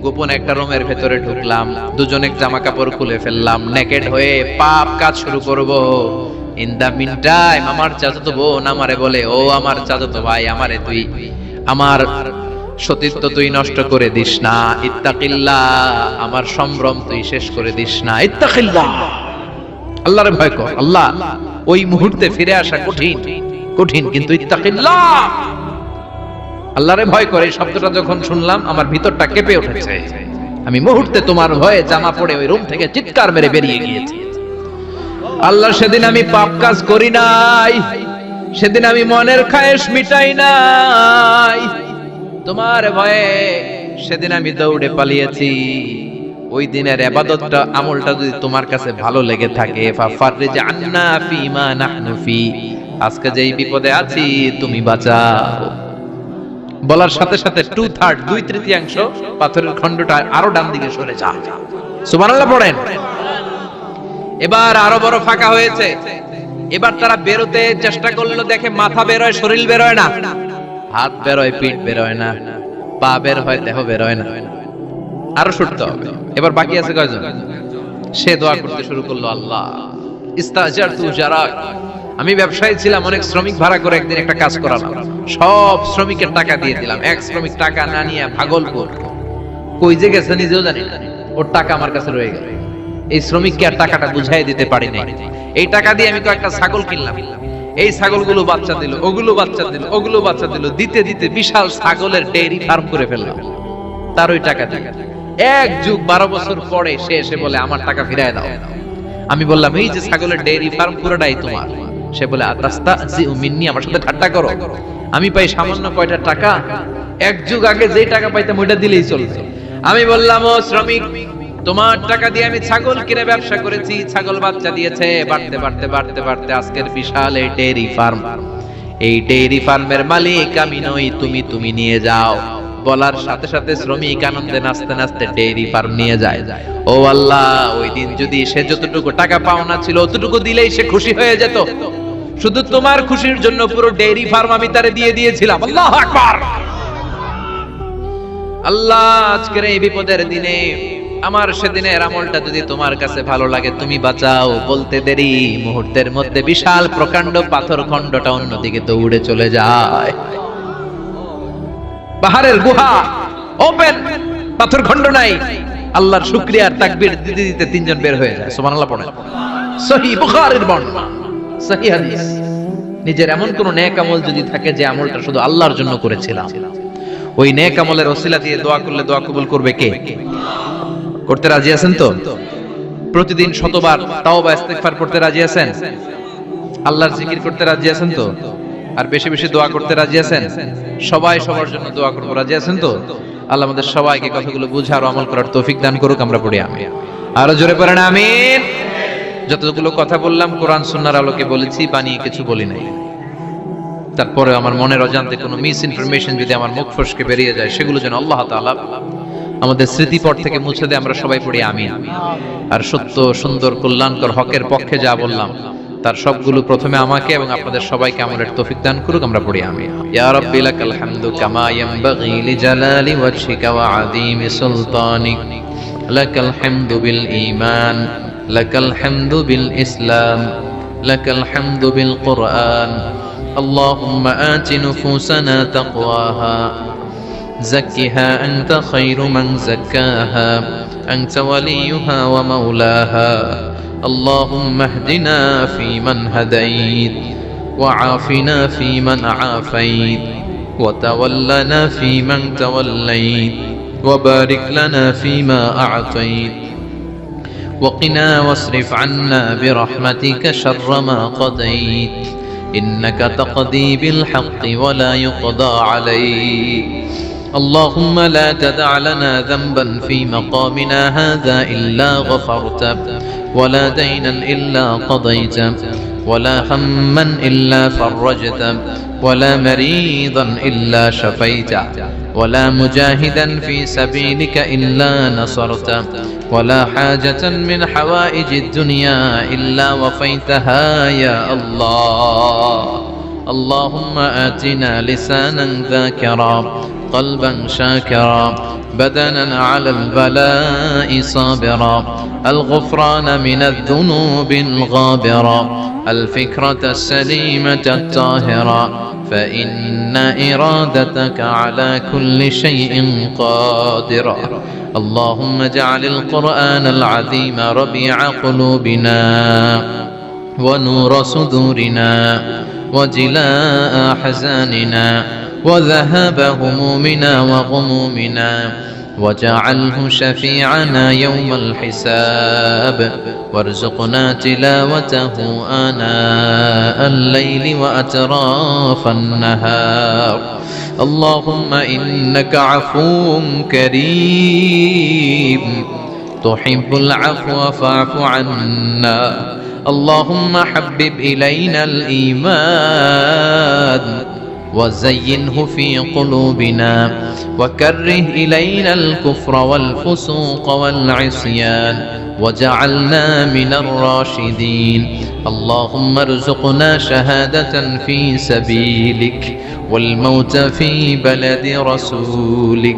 গোপন একটা রুমের ভেতরে ঢুকলাম, দুজনে জামা কাপড় খুলে ফেললাম, নেকেড হয়ে পাপ কাজ শুরু করব। ইন দা মিন টাইম আমার চাচাতো বোন আমারে বলে, ও আমার চাচাতো ভাই, আমারে তুই আমার সতীত্ব তুই নষ্ট করে দিস না, ইত্তাকিল্লাহ, আমার সম্ভ্রম তুই শেষ করে দিস না, ইত্তাকিল্লাহ, আল্লাহরে ভয় কর। আল্লাহ ওই মুহূর্তে ফিরে আসা কঠিন কঠিন, কিন্তু ইত্তাকিল্লাহ, আল্লাহরে ভয় করে, এই শব্দটা যখন শুনলাম আমার ভিতরটা কেঁপে উঠেছে। আমি মুহূর্তে তোমার ভয়ে জামা পড়ে ওই রুম থেকে চিৎকার মেরে বেরিয়ে গিয়েছি। আল্লাহ সেদিন আমি পাপ কাজ করি নাই, সেদিন আমি মনের খায়েশ মিটাই নাই, তোমার ভয়ে সেদিন আমি দৌড়ে পালিয়েছি। ওই দিনের ইবাদতটা আমলটা যদি তোমার কাছে ভালো লেগে থাকে, ফাফাররিজ আন্না ফিমা নাহনু ফি, আজকে যেই বিপদে আছি তুমি বাঁচাও। বলার সাথে সাথে 2/3 2/3 পাথরের খণ্ডটা আরো ডান দিকে সরে যায়। সুবহানাল্লাহ পড়েন। এবার আরো বড় ফাঁকা হয়েছে। এবার তারা বেরোতে চেষ্টা করলো, দেখে মাথা বের হয়, শরীর বের হয় না, হাত বের হয়, পিঠ বের হয় না, পা বের হয়, দেহ বের হয় না, আরো ছুটতে হবে। এবার বাকি আছে কয়জন? সে দোয়া করতে শুরু করলো, আল্লাহ ইস্তাজারতু জারাক, আমি ব্যবসায়ী ছিলাম, অনেক শ্রমিক ভাড়া করে একদিন একটা কাজ করালাম, সব শ্রমিকের টাকা দিয়ে দিলাম। এক শ্রমিক টাকা না নিয়ে ভাগলপুর কই যে গেছে নিজেও জানি না, ওর টাকা আমার কাছে রয়ে গেল। এই শ্রমিককে আর টাকাটা বুঝাই দিতে পারি নাই। এই টাকা দিয়ে আমি কয়েকটা ছাগল কিনলাম, এই ছাগলগুলো বাচ্চা দিল, ওগুলো বাচ্চা দিল, ওগুলো বাচ্চা দিল, দিতে দিতে বিশাল ছাগলের ডেইরি ফার্ম করে ফেললাম তার ওই টাকা দিয়ে। 1 যুগ 12 বছর পরে সে এসে বলে আমার টাকা ফিরায় দাও। আমি বললাম এই যে ছাগলের ডেইরি ফার্ম পুরোটাই তোমার। সে বলে আতাস্তাজিউ মিন্নি, আমার সাথে ঠাট্টা করো? আমি পাই সামান্য কয়টা টাকা, 1 যুগ আগে যেই টাকা পাইতাম ওইটা দিলেই চলতো। আমি বললাম, ও শ্রমিক, তোমার টাকা দিয়ে আমি ছাগল কিনে ব্যবসা করেছি, ছাগল বাচ্চা দিয়েছে, বাড়তে বাড়তে বাড়তে বাড়তে আজকের বিশাল এই ডেইরি ফার্ম, এই ডেইরি ফার্মের মালিক আমি নই, তুমি নিয়ে যাও। বলার সাথে সাথে শ্রমিক আনন্দে নাচতে নাচতে ডেইরি ফার্ম নিয়ে যায়। ও আল্লাহ, ওই দিন যদি সে যতটুকু টাকা পাওনা ছিল অতটুকু দিলেই সে খুশি হয়ে যেত। শুধু তোমার খুশির জন্য পুরো ডেইরি ফার্ম আমি তারে দিয়ে দিয়েছিলাম। আল্লাহু আকবার। আল্লাহ, আজকের এই বিপদের দিনে আমার সেদিনের আমলটা যদি তোমার কাছে ভালো লাগে তুমি বাঁচাও। বলতে দেরি, মুহূর্তের মধ্যে বিশাল প্রকাণ্ড পাথর খণ্ডটা অন্যদিকে দৌড়ে চলে যায়। পাহাড়ের গুহা ওপেন, পাথর খণ্ড নাই। আল্লাহর শুকরিয়া আর তাকবীর দিতে দিতে 3 জন বের হয়ে যায়। সুবহানাল্লাহ পড়েন। সহিহ বুখারীর বর্ণনা, সহিহ হাদিস। নিজের এমন কোন নেক আমল যদি থাকে যে আমলটা শুধু আল্লাহর জন্য করেছিলাম, ওই নেক আমলের ওসিলা দিয়ে দোয়া করলে দোয়া কবুল করবে কে? করতে রাজি আছেন তো? প্রতিদিন শতবার তাওবা ইস্তিগফার করতে রাজি আছেন? আল্লাহর জিকির করতে রাজি আছেন তো? আর বেশি বেশি দোয়া করতে রাজি আছেন? সবাই সবার জন্য দোয়া করব, রাজি আছেন তো? আল্লাহ আমাদের সবাইকে কথাগুলো বুঝার ও আমল করার তৌফিক দান করুক। আমরা পড়ি আমিন। আরো জোরে পড়েন আমিন। যতগুলো কথা বললাম কোরআন সুন্নাহর আলোকে বলেছি, বানিয়ে কিছু বলি নাই। তারপরে আমার মনের অজান্তে কোনো মিস ইনফরমেশন যদি আমার মুখ ফসকে বেরিয়ে যায়, সেগুলো যেন আল্লাহ তাআলা আমাদের স্মৃতিপট থেকে মুছে দেয়। আমরা সবাই পড়ি আমিন। আর সত্য, সুন্দর, কল্যাণকর, হকের পক্ষে যা বললাম তার সবগুলো প্রথমে আমাকে এবং আপনাদের সবাইকে আমলের তৌফিক দান করুক। আমরা পড়ি আমিন। ইয়া রাব্বি লাকাল হামদু কামা ইয়ানবাগি লিজালালি ওয়াজহিকা ওয়া আযীমি সুলতানিক, লাকাল হামদু বিল ঈমান, লাকাল হামদু বিল ইসলাম, লাকাল হামদু বিল কুরআন। আল্লাহুম্মা আতি নুফুসানা তাকওয়াহা, زكها أنت خير من زكاها، أنت وليها ومولاها. اللهم اهدنا فيمن هديت، وعافنا فيمن عافيت، وتولنا فيمن توليت، وبارك لنا فيما أعطيت، وقنا واصرف عنا برحمتك شر ما قضيت، إنك تقضي بالحق ولا يقضى عليك. اللهم لا تدع لنا ذنبا في مقامنا هذا إلا غفرته، ولا دينا إلا قضيته، ولا هما إلا فرجته، ولا مريضا إلا شفيته، ولا مجاهدا في سبيلك إلا نصرته، ولا حاجة من حوائج الدنيا إلا وفيتها يا الله. اللهم آتنا لسانا ذاكرا، قلبا شاكرا، بدنا على البلاء صابرا، الغفران من الذنوب الغابرة، الفكرة السليمة الطاهرة، فإن إرادتك على كل شيء قادرة. اللهم اجعل القرآن العظيم ربيع قلوبنا ونور صدورنا وجلاء أحزاننا وذهاب همومنا وغمومنا واجعله شفيعنا يوم الحساب وارزقنا تلاوته آناء الليل وأطراف النهار. اللهم إنك عفو كريم تحب العفو فاعف عنا. اللهم حبب إلينا الإيمان وزينه في قلوبنا وكره إلينا الكفر والفسوق والعصيان وجعلنا من الراشدين. اللهم ارزقنا شهادة في سبيلك والموت في بلد رسولك.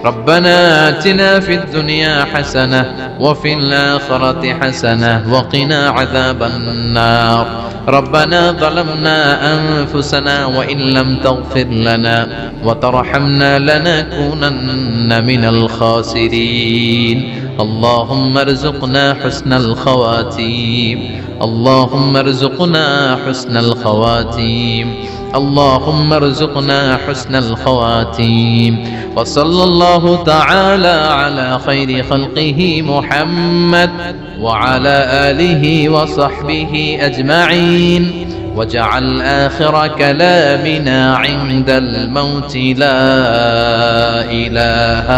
ربنا آتنا في الدنيا حسنة وفي الآخرة حسنة وقنا عذاب النار. ربنا ظلمنا أنفسنا وإن لم تغفر لنا وترحمنا لنكونن من الخاسرين. اللهم ارزقنا حسن الخواتيم. اللهم ارزقنا حسن الخواتيم. اللهم ارزقنا حسن الخواتيم. وصلى الله تعالى على خير خلقه محمد وعلى آله وصحبه أجمعين. واجعل آخر كلامنا عند الموت لا إله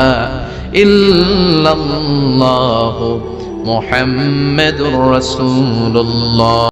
إلا الله محمد رسول الله.